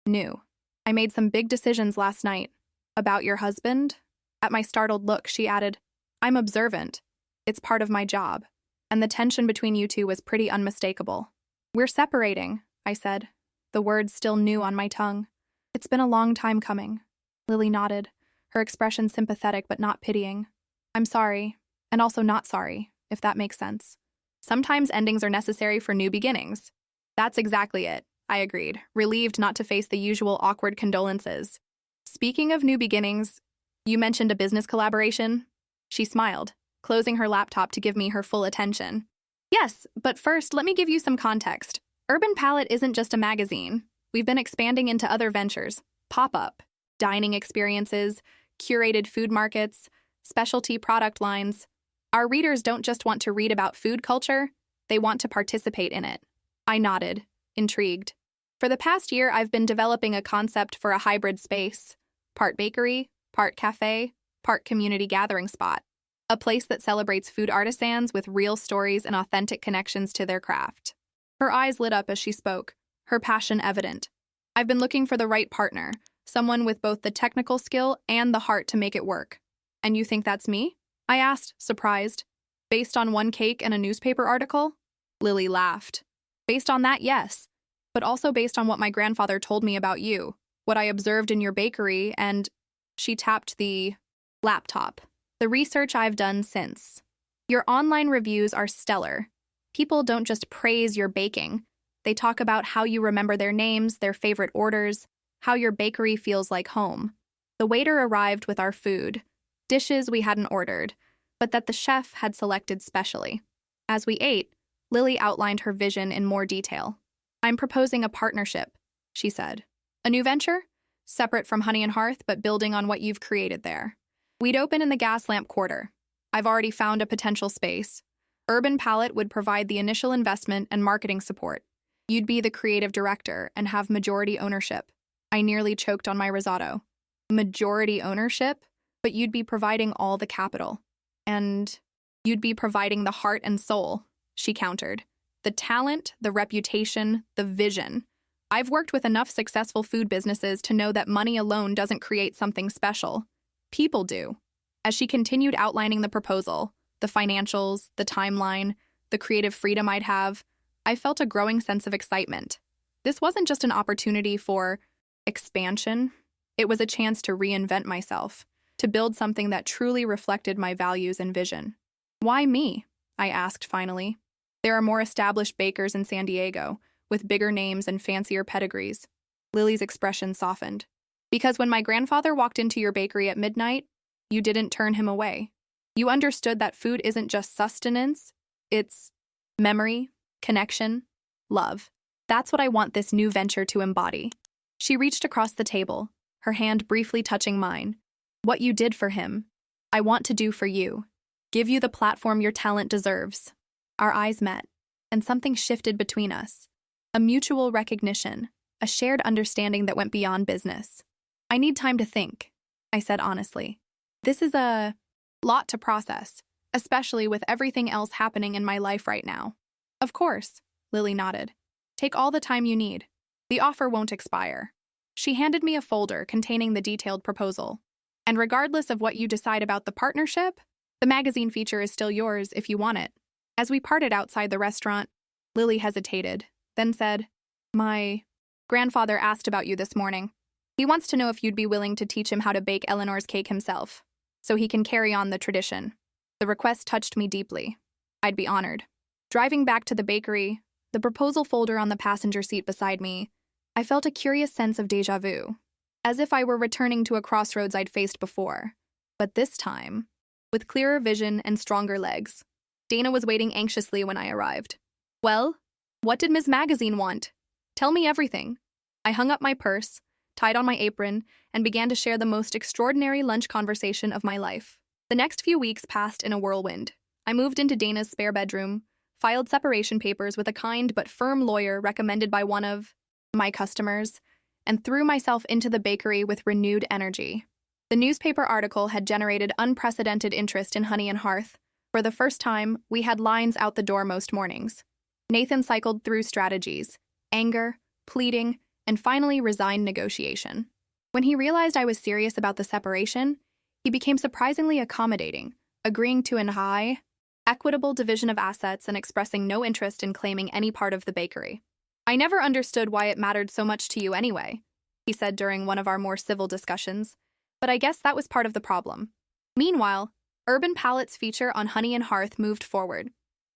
A: knew. I made some big decisions last night. About your husband? At my startled look, she added, I'm observant. It's part of my job. And the tension between you two was pretty unmistakable. We're separating, I said, the words still new on my tongue. It's been a long time coming. Lily nodded, her expression sympathetic but not pitying. I'm sorry, and also not sorry, if that makes sense. Sometimes endings are necessary for new beginnings. That's exactly it, I agreed, relieved not to face the usual awkward condolences. Speaking of new beginnings, you mentioned a business collaboration? She smiled, closing her laptop to give me her full attention. Yes, but first, let me give you some context. Urban Palette isn't just a magazine. We've been expanding into other ventures, pop-up, dining experiences, curated food markets, specialty product lines. Our readers don't just want to read about food culture, they want to participate in it. I nodded, intrigued. For the past year, I've been developing a concept for a hybrid space, part bakery, part cafe, part community gathering spot. A place that celebrates food artisans with real stories and authentic connections to their craft. Her eyes lit up as she spoke, her passion evident. I've been looking for the right partner, someone with both the technical skill and the heart to make it work. And you think that's me? I asked, surprised. Based on one cake and a newspaper article? Lily laughed. Based on that, yes. But also based on what my grandfather told me about you, what I observed in your bakery, and she tapped the laptop. The research I've done since. Your online reviews are stellar. People don't just praise your baking. They talk about how you remember their names, their favorite orders, how your bakery feels like home. The waiter arrived with our food, dishes we hadn't ordered, but that the chef had selected specially. As we ate, Lily outlined her vision in more detail. I'm proposing a partnership, she said. A new venture? Separate from Honey and Hearth, but building on what you've created there. We'd open in the Gaslamp Quarter. I've already found a potential space. Urban Palette would provide the initial investment and marketing support. You'd be the creative director and have majority ownership. I nearly choked on my risotto. Majority ownership? But you'd be providing all the capital. And you'd be providing the heart and soul, she countered. The talent, the reputation, the vision. I've worked with enough successful food businesses to know that money alone doesn't create something special. People do. As she continued outlining the proposal, the financials, the timeline, the creative freedom I'd have, I felt a growing sense of excitement. This wasn't just an opportunity for expansion, it was a chance to reinvent myself, to build something that truly reflected my values and vision. Why me? I asked finally. There are more established bakers in San Diego, with bigger names and fancier pedigrees. Lily's expression softened. Because when my grandfather walked into your bakery at midnight, you didn't turn him away. You understood that food isn't just sustenance, it's memory, connection, love. That's what I want this new venture to embody. She reached across the table, her hand briefly touching mine. What you did for him, I want to do for you. Give you the platform your talent deserves. Our eyes met, and something shifted between us. A mutual recognition, a shared understanding that went beyond business. I need time to think, I said honestly. This is a lot to process, especially with everything else happening in my life right now. Of course, Lily nodded. Take all the time you need. The offer won't expire. She handed me a folder containing the detailed proposal. And regardless of what you decide about the partnership, the magazine feature is still yours if you want it. As we parted outside the restaurant, Lily hesitated, then said, My grandfather asked about you this morning. He wants to know if you'd be willing to teach him how to bake Eleanor's cake himself, so he can carry on the tradition. The request touched me deeply. I'd be honored. Driving back to the bakery, the proposal folder on the passenger seat beside me, I felt a curious sense of déjà vu, as if I were returning to a crossroads I'd faced before. But this time, with clearer vision and stronger legs, Dana was waiting anxiously when I arrived. Well, what did Ms. Magazine want? Tell me everything. I hung up my purse, tied on my apron, and began to share the most extraordinary lunch conversation of my life. The next few weeks passed in a whirlwind. I moved into Dana's spare bedroom, filed separation papers with a kind but firm lawyer recommended by one of my customers, and threw myself into the bakery with renewed energy. The newspaper article had generated unprecedented interest in Honey and Hearth. For the first time, we had lines out the door most mornings. Nathan cycled through strategies, anger, pleading, and finally resigned negotiation. When he realized I was serious about the separation, he became surprisingly accommodating, agreeing to an high, equitable division of assets and expressing no interest in claiming any part of the bakery. I never understood why it mattered so much to you anyway, he said during one of our more civil discussions, but I guess that was part of the problem. Meanwhile, Urban Palate's feature on Honey and Hearth moved forward.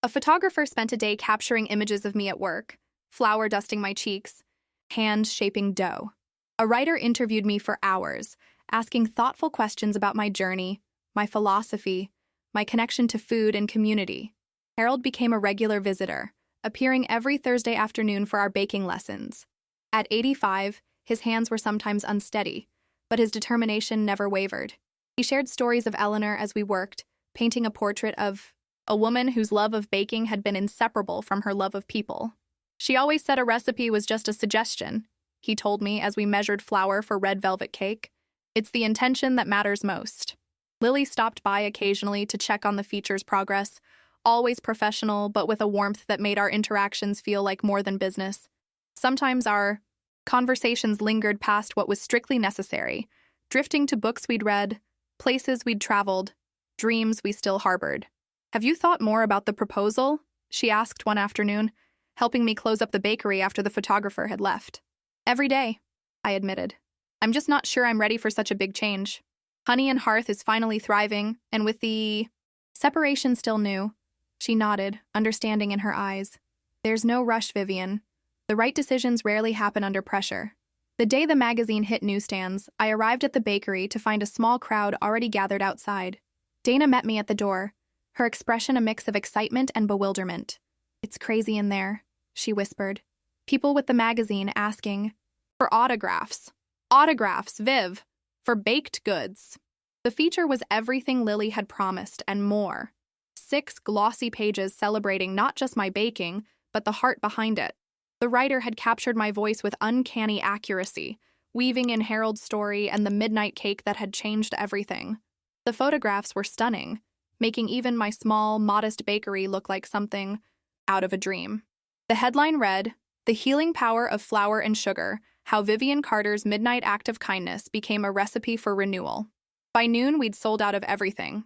A: A photographer spent a day capturing images of me at work, flour dusting my cheeks, hands shaping dough. A writer interviewed me for hours, asking thoughtful questions about my journey, my philosophy, my connection to food and community. Harold became a regular visitor, appearing every Thursday afternoon for our baking lessons. At 85, his hands were sometimes unsteady, but his determination never wavered. He shared stories of Eleanor as we worked, painting a portrait of a woman whose love of baking had been inseparable from her love of people. She always said a recipe was just a suggestion, he told me as we measured flour for red velvet cake. It's the intention that matters most. Lily stopped by occasionally to check on the feature's progress, always professional but with a warmth that made our interactions feel like more than business. Sometimes our conversations lingered past what was strictly necessary, drifting to books we'd read, places we'd traveled, dreams we still harbored. Have you thought more about the proposal? She asked one afternoon, helping me close up the bakery after the photographer had left. Every day, I admitted. I'm just not sure I'm ready for such a big change. Honey and Hearth is finally thriving, and with the separation still new, she nodded, understanding in her eyes. There's no rush, Vivian. The right decisions rarely happen under pressure. The day the magazine hit newsstands, I arrived at the bakery to find a small crowd already gathered outside. Dana met me at the door, her expression a mix of excitement and bewilderment. It's crazy in there, she whispered. People with the magazine asking for autographs. Autographs, Viv, for baked goods. The feature was everything Lily had promised and more. 6 glossy pages celebrating not just my baking, but the heart behind it. The writer had captured my voice with uncanny accuracy, weaving in Harold's story and the midnight cake that had changed everything. The photographs were stunning, making even my small, modest bakery look like something out of a dream. The headline read, "The Healing Power of Flour and Sugar, How Vivian Carter's Midnight Act of Kindness Became a Recipe for Renewal." By noon, we'd sold out of everything.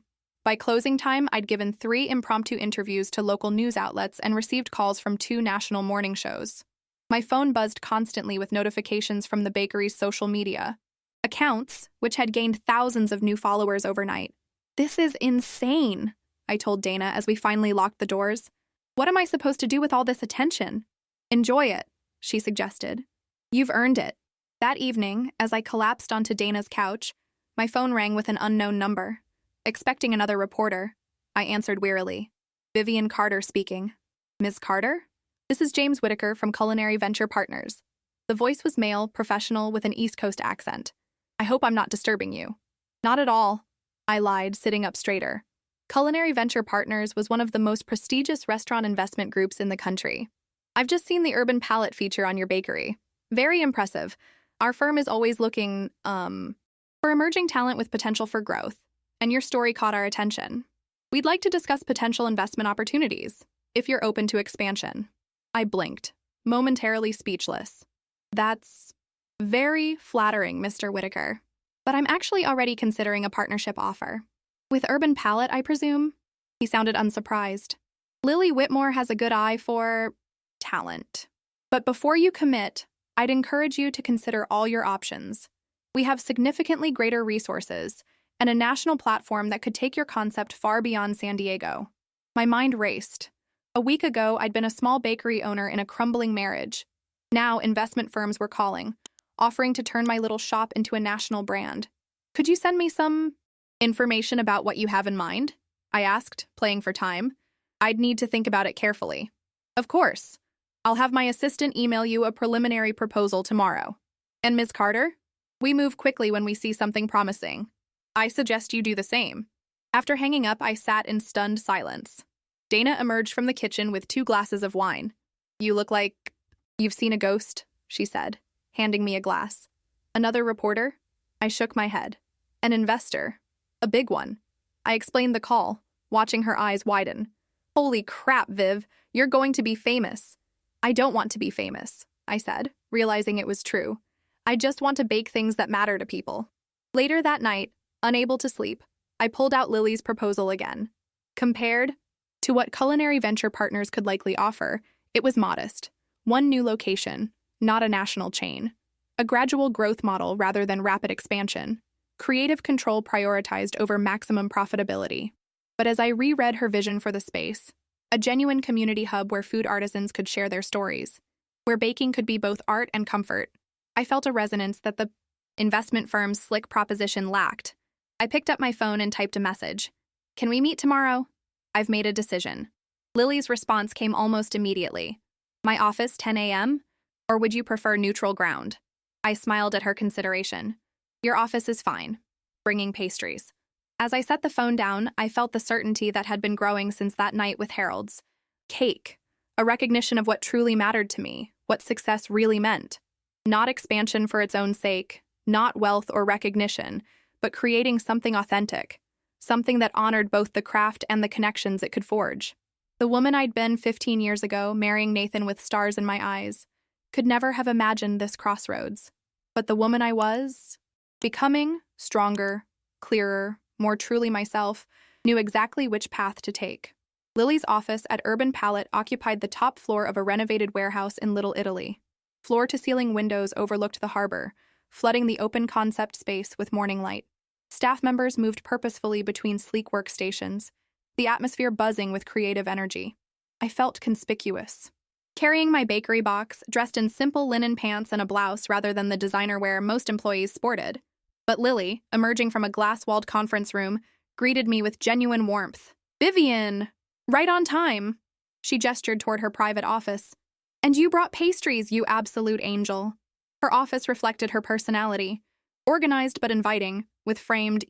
A: By closing time, I'd given 3 impromptu interviews to local news outlets and received calls from 2 national morning shows. My phone buzzed constantly with notifications from the bakery's social media accounts, which had gained thousands of new followers overnight. "This is insane," I told Dana as we finally locked the doors. "What am I supposed to do with all this attention?" "Enjoy it," she suggested. "You've earned it." That evening, as I collapsed onto Dana's couch, my phone rang with an unknown number. Expecting another reporter, I answered wearily. "Vivian Carter speaking." "Ms. Carter? This is James Whitaker from Culinary Venture Partners." The voice was male, professional, with an East Coast accent. "I hope I'm not disturbing you." "Not at all," I lied, sitting up straighter. Culinary Venture Partners was one of the most prestigious restaurant investment groups in the country. "I've just seen the Urban Palette feature on your bakery. Very impressive. Our firm is always looking, for emerging talent with potential for growth, and your story caught our attention. We'd like to discuss potential investment opportunities, if you're open to expansion." I blinked, momentarily speechless. "That's very flattering, Mr. Whitaker. But I'm actually already considering a partnership offer." "With Urban Palette, I presume?" He sounded unsurprised. "Lily Whitmore has a good eye for talent. But before you commit, I'd encourage you to consider all your options. We have significantly greater resources and a national platform that could take your concept far beyond San Diego." My mind raced. A week ago, I'd been a small bakery owner in a crumbling marriage. Now, investment firms were calling, offering to turn my little shop into a national brand. "Could you send me some information about what you have in mind?" I asked, playing for time. "I'd need to think about it carefully." "Of course. I'll have my assistant email you a preliminary proposal tomorrow." "And Ms. Carter? We move quickly when we see something promising. I suggest you do the same." After hanging up, I sat in stunned silence. Dana emerged from the kitchen with 2 glasses of wine. "You look like you've seen a ghost," she said, handing me a glass. "Another reporter?" I shook my head. "An investor. A big one." I explained the call, watching her eyes widen. "Holy crap, Viv, you're going to be famous." "I don't want to be famous," I said, realizing it was true. "I just want to bake things that matter to people." Later that night, unable to sleep, I pulled out Lily's proposal again. Compared to what Culinary Venture Partners could likely offer, it was modest. 1 new location, not a national chain. A gradual growth model rather than rapid expansion. Creative control prioritized over maximum profitability. But as I reread her vision for the space, a genuine community hub where food artisans could share their stories, where baking could be both art and comfort, I felt a resonance that the investment firm's slick proposition lacked. I picked up my phone and typed a message. "Can we meet tomorrow? I've made a decision." Lily's response came almost immediately. "My office, 10 a.m.? Or would you prefer neutral ground?" I smiled at her consideration. "Your office is fine." Bringing pastries. As I set the phone down, I felt the certainty that had been growing since that night with Harold's. Cake. A recognition of what truly mattered to me, what success really meant. Not expansion for its own sake, not wealth or recognition, but creating something authentic, something that honored both the craft and the connections it could forge. The woman I'd been 15 years ago, marrying Nathan with stars in my eyes, could never have imagined this crossroads. But the woman I was, becoming stronger, clearer, more truly myself, knew exactly which path to take. Lily's office at Urban Palette occupied the top floor of a renovated warehouse in Little Italy. Floor-to-ceiling windows overlooked the harbor, flooding the open concept space with morning light. Staff members moved purposefully between sleek workstations, the atmosphere buzzing with creative energy. I felt conspicuous. Carrying my bakery box, dressed in simple linen pants and a blouse rather than the designer wear most employees sported. But Lily, emerging from a glass-walled conference room, greeted me with genuine warmth. "Vivian! Right on time!" She gestured toward her private office. "And you brought pastries, you absolute angel." Her office reflected her personality. Organized but inviting, with framed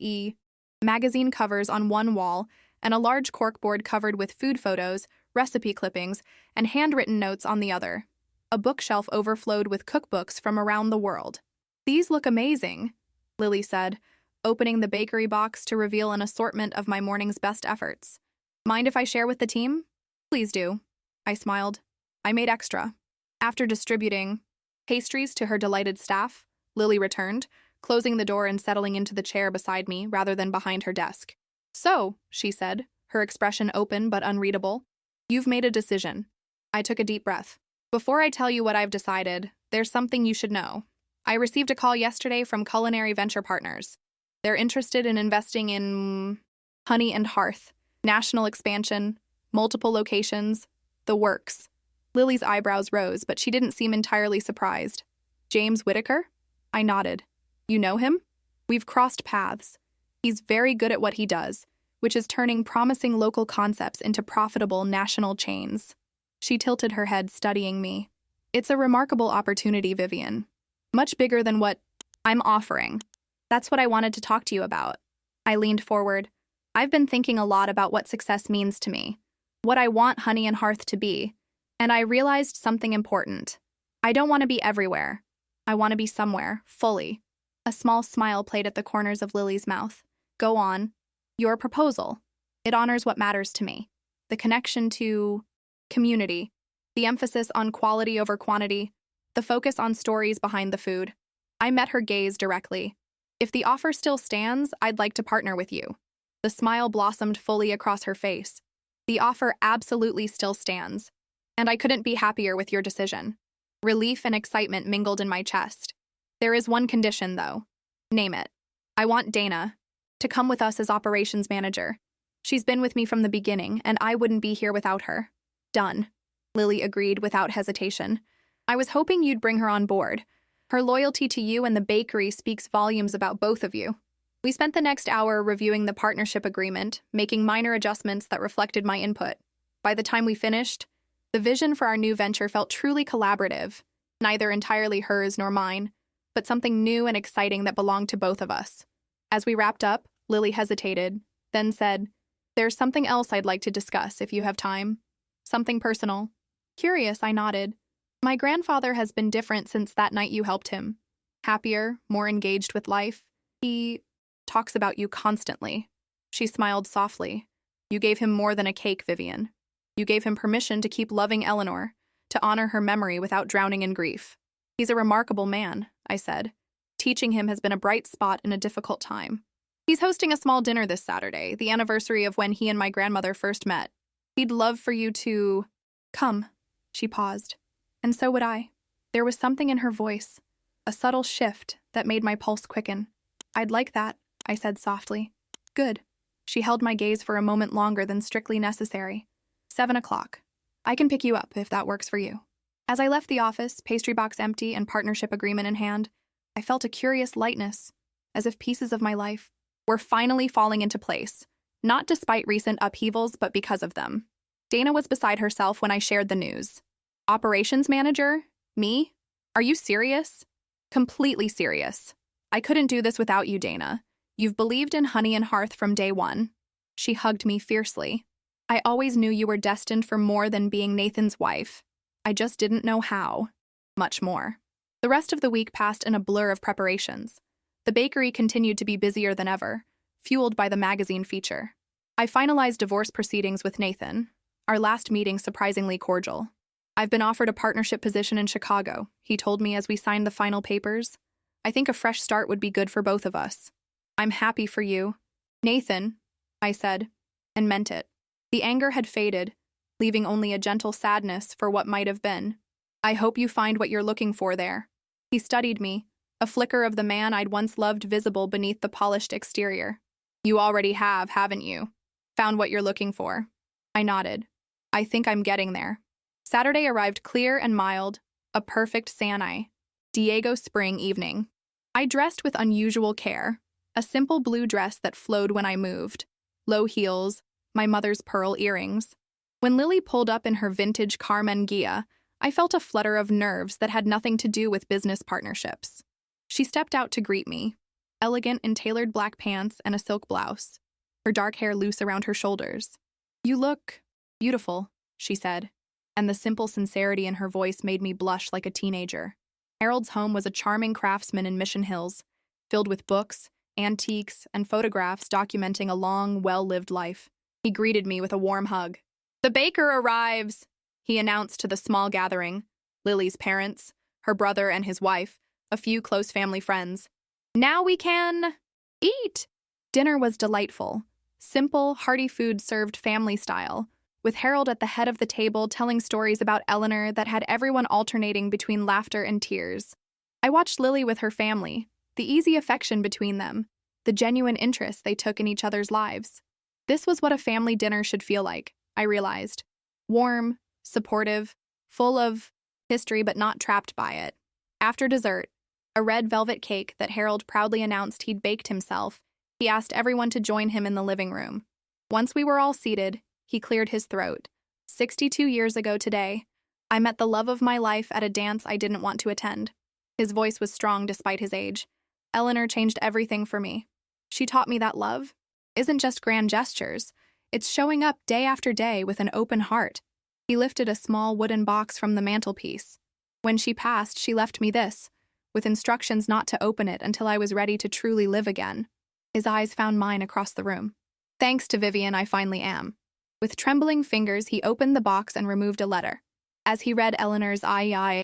A: magazine covers on one wall and a large corkboard covered with food photos, recipe clippings, and handwritten notes on the other. A bookshelf overflowed with cookbooks from around the world. "These look amazing," Lily said, opening the bakery box to reveal an assortment of my morning's best efforts. "Mind if I share with the team?" "Please do," I smiled. I made extra. After distributing pastries to her delighted staff, Lily returned, closing the door and settling into the chair beside me rather than behind her desk. So, she said, her expression open but unreadable, you've made a decision. I took a deep breath. Before I tell you what I've decided, there's something you should know. I received a call yesterday from Culinary Venture Partners. They're interested in investing in Honey and Hearth, national expansion, multiple locations, the works. Lily's eyebrows rose, but she didn't seem entirely surprised. James Whitaker? I nodded. You know him? We've crossed paths. He's very good at what he does, which is turning promising local concepts into profitable national chains. She tilted her head, studying me. It's a remarkable opportunity, Vivian. Much bigger than what I'm offering. That's what I wanted to talk to you about. I leaned forward. I've been thinking a lot about what success means to me, what I want Honey and Hearth to be, and I realized something important. I don't want to be everywhere. I want to be somewhere, fully. A small smile played at the corners of Lily's mouth. Go on. Your proposal. It honors what matters to me. The connection to community, the emphasis on quality over quantity, the focus on stories behind the food. I met her gaze directly. If the offer still stands, I'd like to partner with you. The smile blossomed fully across her face. The offer absolutely still stands, and I couldn't be happier with your decision. Relief and excitement mingled in my chest. There is one condition, though. Name it. I want Dana to come with us as operations manager. She's been with me from the beginning, and I wouldn't be here without her. Done. Lily agreed without hesitation. I was hoping you'd bring her on board. Her loyalty to you and the bakery speaks volumes about both of you. We spent the next hour reviewing the partnership agreement, making minor adjustments that reflected my input. By the time we finished, the vision for our new venture felt truly collaborative, neither entirely hers nor mine, but something new and exciting that belonged to both of us. As we wrapped up, Lily hesitated, then said, There's something else I'd like to discuss if you have time. Something personal. Curious, I nodded. My grandfather has been different since that night you helped him. Happier, more engaged with life. He talks about you constantly. She smiled softly. You gave him more than a cake, Vivian. You gave him permission to keep loving Eleanor, to honor her memory without drowning in grief. He's a remarkable man, I said. Teaching him has been a bright spot in a difficult time. He's hosting a small dinner this Saturday, the anniversary of when he and my grandmother first met. He'd love for you to come. She paused. And so would I. There was something in her voice, a subtle shift that made my pulse quicken. I'd like that, I said softly. Good. She held my gaze for a moment longer than strictly necessary. 7 o'clock. I can pick you up if that works for you. As I left the office, pastry box empty and partnership agreement in hand, I felt a curious lightness, as if pieces of my life were finally falling into place, not despite recent upheavals, but because of them. Dana was beside herself when I shared the news. Operations manager? Me? Are you serious? Completely serious. I couldn't do this without you, Dana. You've believed in Honey and Hearth from day one. She hugged me fiercely. I always knew you were destined for more than being Nathan's wife. I just didn't know how. Much more. The rest of the week passed in a blur of preparations. The bakery continued to be busier than ever, fueled by the magazine feature. I finalized divorce proceedings with Nathan, our last meeting surprisingly cordial. I've been offered a partnership position in Chicago, he told me as we signed the final papers. I think a fresh start would be good for both of us. I'm happy for you. Nathan, I said, and meant it. The anger had faded, leaving only a gentle sadness for what might have been. I hope you find what you're looking for there. He studied me, a flicker of the man I'd once loved visible beneath the polished exterior. You already have, haven't you? Found what you're looking for. I nodded. I think I'm getting there. Saturday arrived clear and mild, a perfect Sanai, Diego spring evening. I dressed with unusual care, a simple blue dress that flowed when I moved, low heels, my mother's pearl earrings. When Lily pulled up in her vintage Carmen Ghia, I felt a flutter of nerves that had nothing to do with business partnerships. She stepped out to greet me, elegant in tailored black pants and a silk blouse, her dark hair loose around her shoulders. You look beautiful, she said, and the simple sincerity in her voice made me blush like a teenager. Harold's home was a charming craftsman in Mission Hills, filled with books, antiques, and photographs documenting a long, well-lived life. He greeted me with a warm hug. The baker arrives, he announced to the small gathering, Lily's parents, her brother and his wife, a few close family friends. Now we can eat. Dinner was delightful, Simple, hearty food served family style, with Harold at the head of the table telling stories about Eleanor that had everyone alternating between laughter and tears. I watched Lily with her family, the easy affection between them, the genuine interest they took in each other's lives. This was what a family dinner should feel like, I realized. Warm, supportive, full of history but not trapped by it. After dessert, a red velvet cake that Harold proudly announced he'd baked himself, he asked everyone to join him in the living room. Once we were all seated, he cleared his throat. 62 years ago today, I met the love of my life at a dance I didn't want to attend. His voice was strong despite his age. Eleanor changed everything for me. She taught me that love isn't just grand gestures, it's showing up day after day with an open heart. He lifted a small wooden box from the mantelpiece. When she passed, she left me this, with instructions not to open it until I was ready to truly live again. His eyes found mine across the room. Thanks to Vivian, I finally am. With trembling fingers, he opened the box and removed a letter. As he read Eleanor's I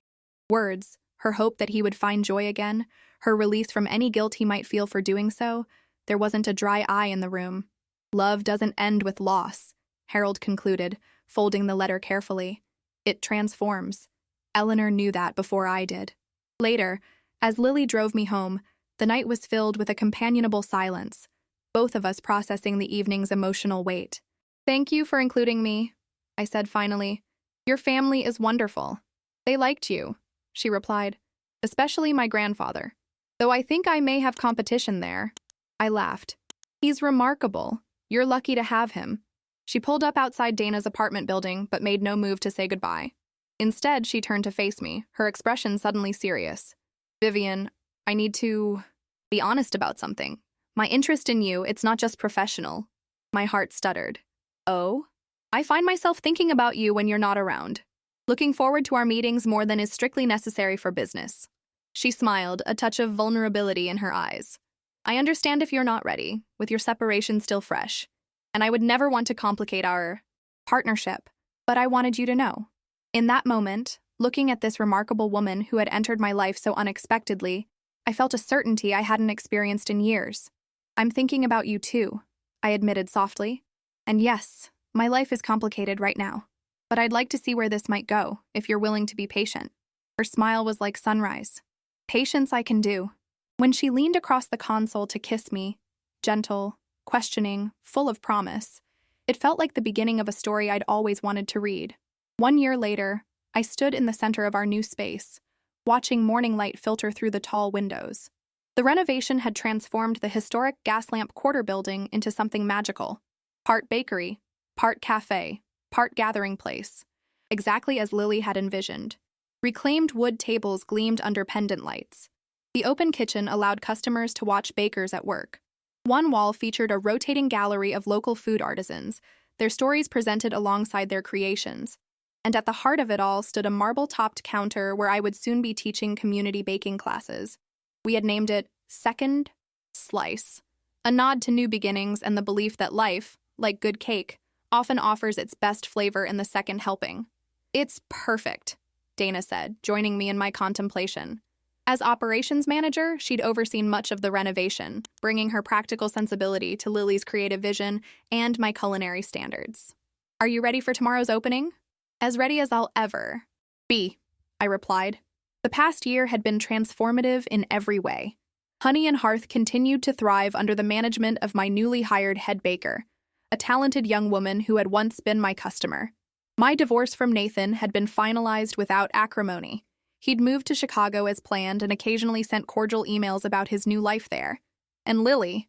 A: words, her hope that he would find joy again, her release from any guilt he might feel for doing so, there wasn't a dry eye in the room. Love doesn't end with loss, Harold concluded, folding the letter carefully. It transforms. Eleanor knew that before I did. Later, as Lily drove me home, the night was filled with a companionable silence, both of us processing the evening's emotional weight. Thank you for including me, I said finally. Your family is wonderful. They liked you, she replied, especially my grandfather. Though I think I may have competition there. I laughed. He's remarkable. You're lucky to have him. She pulled up outside Dana's apartment building, but made no move to say goodbye. Instead, she turned to face me, her expression suddenly serious. Vivian, I need to be honest about something. My interest in you, it's not just professional. My heart stuttered. Oh? I find myself thinking about you when you're not around. Looking forward to our meetings more than is strictly necessary for business. She smiled, a touch of vulnerability in her eyes. I understand if you're not ready, with your separation still fresh. And I would never want to complicate our partnership, but I wanted you to know. In that moment, looking at this remarkable woman who had entered my life so unexpectedly, I felt a certainty I hadn't experienced in years. I'm thinking about you too, I admitted softly. And yes, my life is complicated right now. But I'd like to see where this might go, if you're willing to be patient. Her smile was like sunrise. Patience I can do. When she leaned across the console to kiss me, gentle, questioning, full of promise, it felt like the beginning of a story I'd always wanted to read. 1 year later, I stood in the center of our new space, watching morning light filter through the tall windows. The renovation had transformed the historic gas lamp quarter building into something magical. Part bakery, part cafe, part gathering place, exactly as Lily had envisioned. Reclaimed wood tables gleamed under pendant lights. The open kitchen allowed customers to watch bakers at work. One wall featured a rotating gallery of local food artisans, their stories presented alongside their creations. And at the heart of it all stood a marble-topped counter where I would soon be teaching community baking classes. We had named it Second Slice, a nod to new beginnings and the belief that life, like good cake, often offers its best flavor in the second helping. It's perfect, Dana said, joining me in my contemplation. As operations manager, she'd overseen much of the renovation, bringing her practical sensibility to Lily's creative vision and my culinary standards. Are you ready for tomorrow's opening? As ready as I'll ever be, I replied. The past year had been transformative in every way. Honey and Hearth continued to thrive under the management of my newly hired head baker, a talented young woman who had once been my customer. My divorce from Nathan had been finalized without acrimony. He'd moved to Chicago as planned and occasionally sent cordial emails about his new life there. And Lily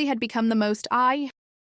A: had become the most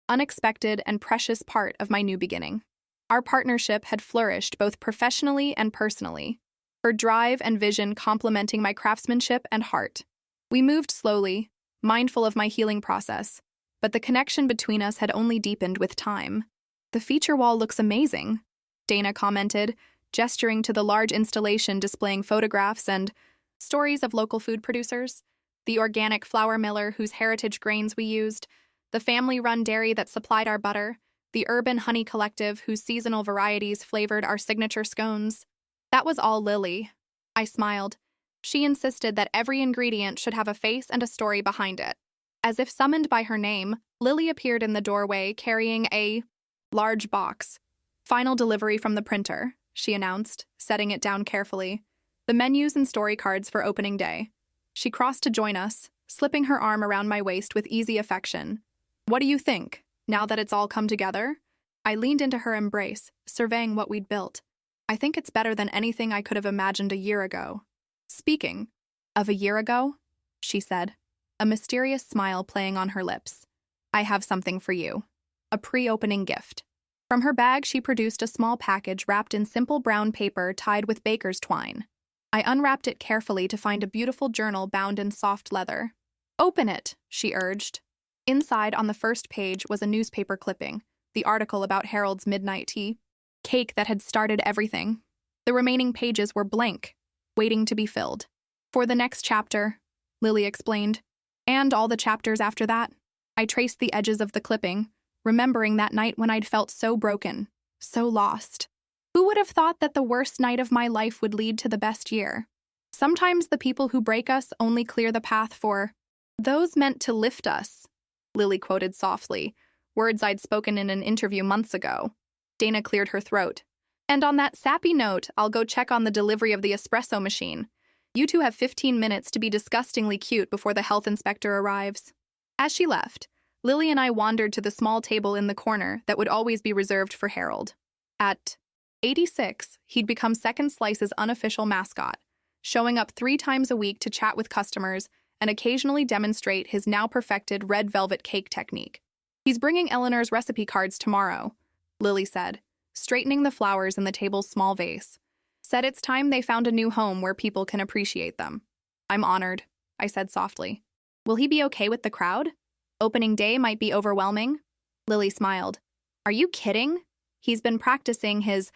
A: unexpected and precious part of my new beginning. Our partnership had flourished both professionally and personally, her drive and vision complementing my craftsmanship and heart. We moved slowly, mindful of my healing process, but the connection between us had only deepened with time. The feature wall looks amazing, Dana commented, gesturing to the large installation displaying photographs and stories of local food producers, the organic flour miller whose heritage grains we used, the family-run dairy that supplied our butter, the urban honey collective whose seasonal varieties flavored our signature scones. That was all Lily. I smiled. She insisted that every ingredient should have a face and a story behind it. As if summoned by her name, Lily appeared in the doorway carrying a large box. "Final delivery from the printer," she announced, setting it down carefully. "The menus and story cards for opening day." She crossed to join us, slipping her arm around my waist with easy affection. "What do you think, now that it's all come together?" I leaned into her embrace, surveying what we'd built. "I think it's better than anything I could have imagined a year ago." "Speaking of a year ago," she said, a mysterious smile playing on her lips, "I have something for you. A pre-opening gift." From her bag, she produced a small package wrapped in simple brown paper tied with baker's twine. I unwrapped it carefully to find a beautiful journal bound in soft leather. "Open it," she urged. Inside, on the first page, was a newspaper clipping, the article about Harold's midnight tea cake that had started everything. The remaining pages were blank, waiting to be filled. "For the next chapter," Lily explained, "and all the chapters after that." I traced the edges of the clipping, remembering that night when I'd felt so broken, so lost. Who would have thought that the worst night of my life would lead to the best year? Sometimes the people who break us only clear the path for those meant to lift us, Lily quoted softly, words I'd spoken in an interview months ago. Dana cleared her throat. "And on that sappy note, I'll go check on the delivery of the espresso machine. You two have 15 minutes to be disgustingly cute before the health inspector arrives." As she left, Lily and I wandered to the small table in the corner that would always be reserved for Harold. At 86, he'd become Second Slice's unofficial mascot, showing up 3 times a week to chat with customers and occasionally demonstrate his now perfected red velvet cake technique. "He's bringing Eleanor's recipe cards tomorrow," Lily said, straightening the flowers in the table's small vase. "Said it's time they found a new home where people can appreciate them." "I'm honored," I said softly. "Will he be okay with the crowd? Opening day might be overwhelming." Lily smiled. "Are you kidding? He's been practicing his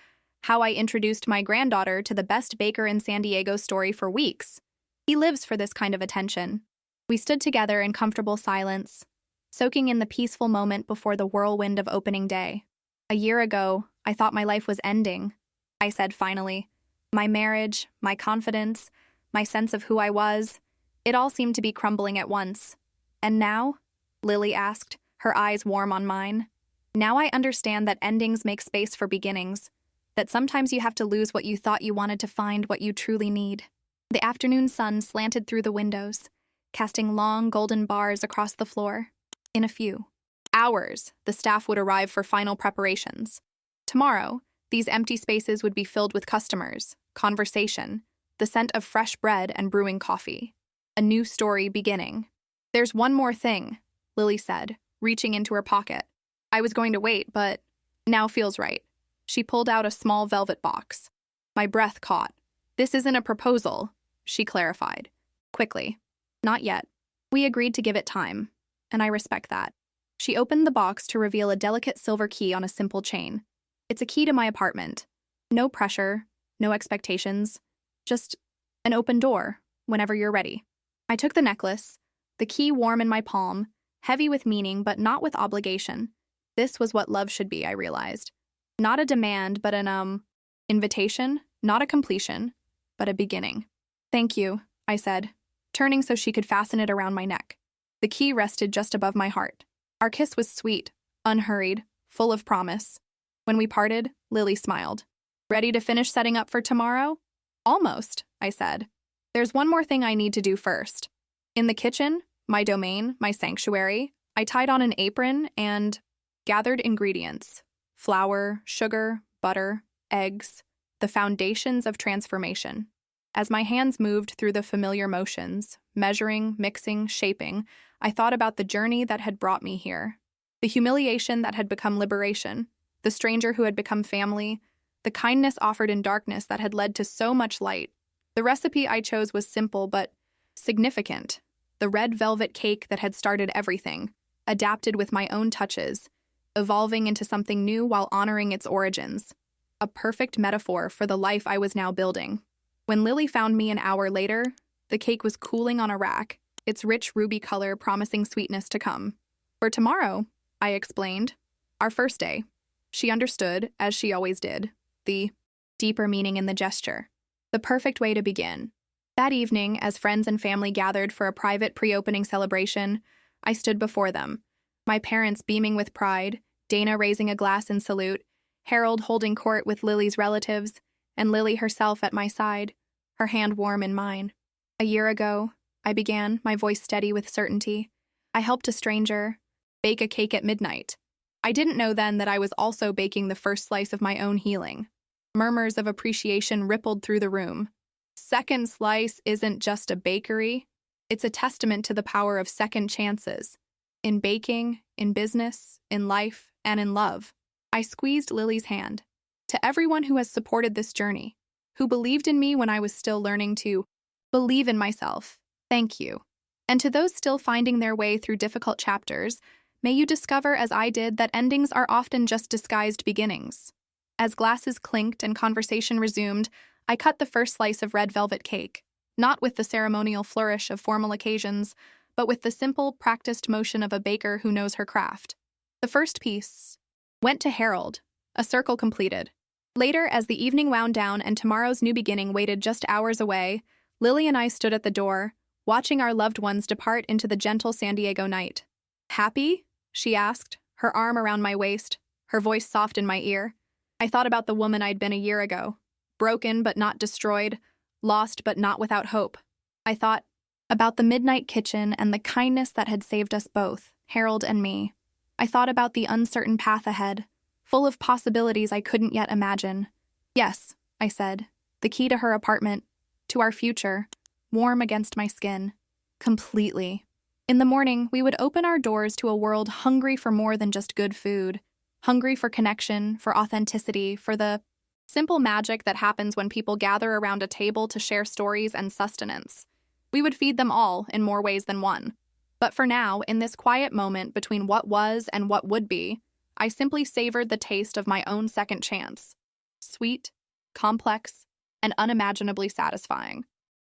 A: How I Introduced My Granddaughter to the Best Baker in San Diego story for weeks. He lives for this kind of attention." We stood together in comfortable silence, soaking in the peaceful moment before the whirlwind of opening day. "A year ago, I thought my life was ending," I said finally. "My marriage, my confidence, my sense of who I was, it all seemed to be crumbling at once. And now?" Lily asked, her eyes warm on mine. "Now I understand that endings make space for beginnings, that sometimes you have to lose what you thought you wanted to find what you truly need." The afternoon sun slanted through the windows, casting long golden bars across the floor. In a few hours, the staff would arrive for final preparations. Tomorrow, these empty spaces would be filled with customers, conversation, the scent of fresh bread and brewing coffee. A new story beginning. "There's one more thing," Lily said, reaching into her pocket. I was going to wait, but now feels right. She pulled out a small velvet box. My breath caught. "This isn't a proposal," she clarified, quickly. "Not yet. We agreed to give it time, and I respect that." She opened the box to reveal a delicate silver key on a simple chain. "It's a key to my apartment. No pressure, no expectations, just an open door, whenever you're ready." I took the necklace, the key warm in my palm, heavy with meaning but not with obligation. This was what love should be, I realized. Not a demand, but an, invitation, not a completion, but a beginning. "Thank you," I said, turning so she could fasten it around my neck. The key rested just above my heart. Our kiss was sweet, unhurried, full of promise. When we parted, Lily smiled. "Ready to finish setting up for tomorrow?" "Almost," I said. "There's one more thing I need to do first." In the kitchen, my domain, my sanctuary, I tied on an apron and gathered ingredients. Flour, sugar, butter, eggs, the foundations of transformation. As my hands moved through the familiar motions, measuring, mixing, shaping, I thought about the journey that had brought me here. The humiliation that had become liberation, the stranger who had become family, the kindness offered in darkness that had led to so much light. The recipe I chose was simple but significant. The red velvet cake that had started everything, adapted with my own touches, evolving into something new while honoring its origins. A perfect metaphor for the life I was now building. When Lily found me an hour later, the cake was cooling on a rack, its rich ruby color promising sweetness to come. "For tomorrow," I explained. "Our first day." She understood, as she always did, the deeper meaning in the gesture. The perfect way to begin. That evening, as friends and family gathered for a private pre-opening celebration, I stood before them, my parents beaming with pride, Dana raising a glass in salute, Harold holding court with Lily's relatives, and Lily herself at my side, her hand warm in mine. A year ago, I began, my voice steady with certainty. I helped a stranger bake a cake at midnight. I didn't know then that I was also baking the first slice of my own healing. Murmurs of appreciation rippled through the room. Second Slice isn't just a bakery, it's a testament to the power of second chances. In baking, in business, in life, and in love. I squeezed Lily's hand. To everyone who has supported this journey, who believed in me when I was still learning to believe in myself, thank you. And to those still finding their way through difficult chapters, may you discover, as I did, that endings are often just disguised beginnings. As glasses clinked and conversation resumed, I cut the first slice of red velvet cake, not with the ceremonial flourish of formal occasions, but with the simple, practiced motion of a baker who knows her craft. The first piece went to Harold, a circle completed. Later, as the evening wound down and tomorrow's new beginning waited just hours away, Lily and I stood at the door, watching our loved ones depart into the gentle San Diego night. Happy? She asked, her arm around my waist, her voice soft in my ear. I thought about the woman I'd been a year ago. Broken but not destroyed, lost but not without hope. I thought about the midnight kitchen and the kindness that had saved us both, Harold and me. I thought about the uncertain path ahead, full of possibilities I couldn't yet imagine. Yes, I said, the key to her apartment, to our future, warm against my skin. Completely. In the morning, we would open our doors to a world hungry for more than just good food, hungry for connection, for authenticity, for the simple magic that happens when people gather around a table to share stories and sustenance. We would feed them all in more ways than one. But for now, in this quiet moment between what was and what would be, I simply savored the taste of my own second chance. Sweet, complex, and unimaginably satisfying.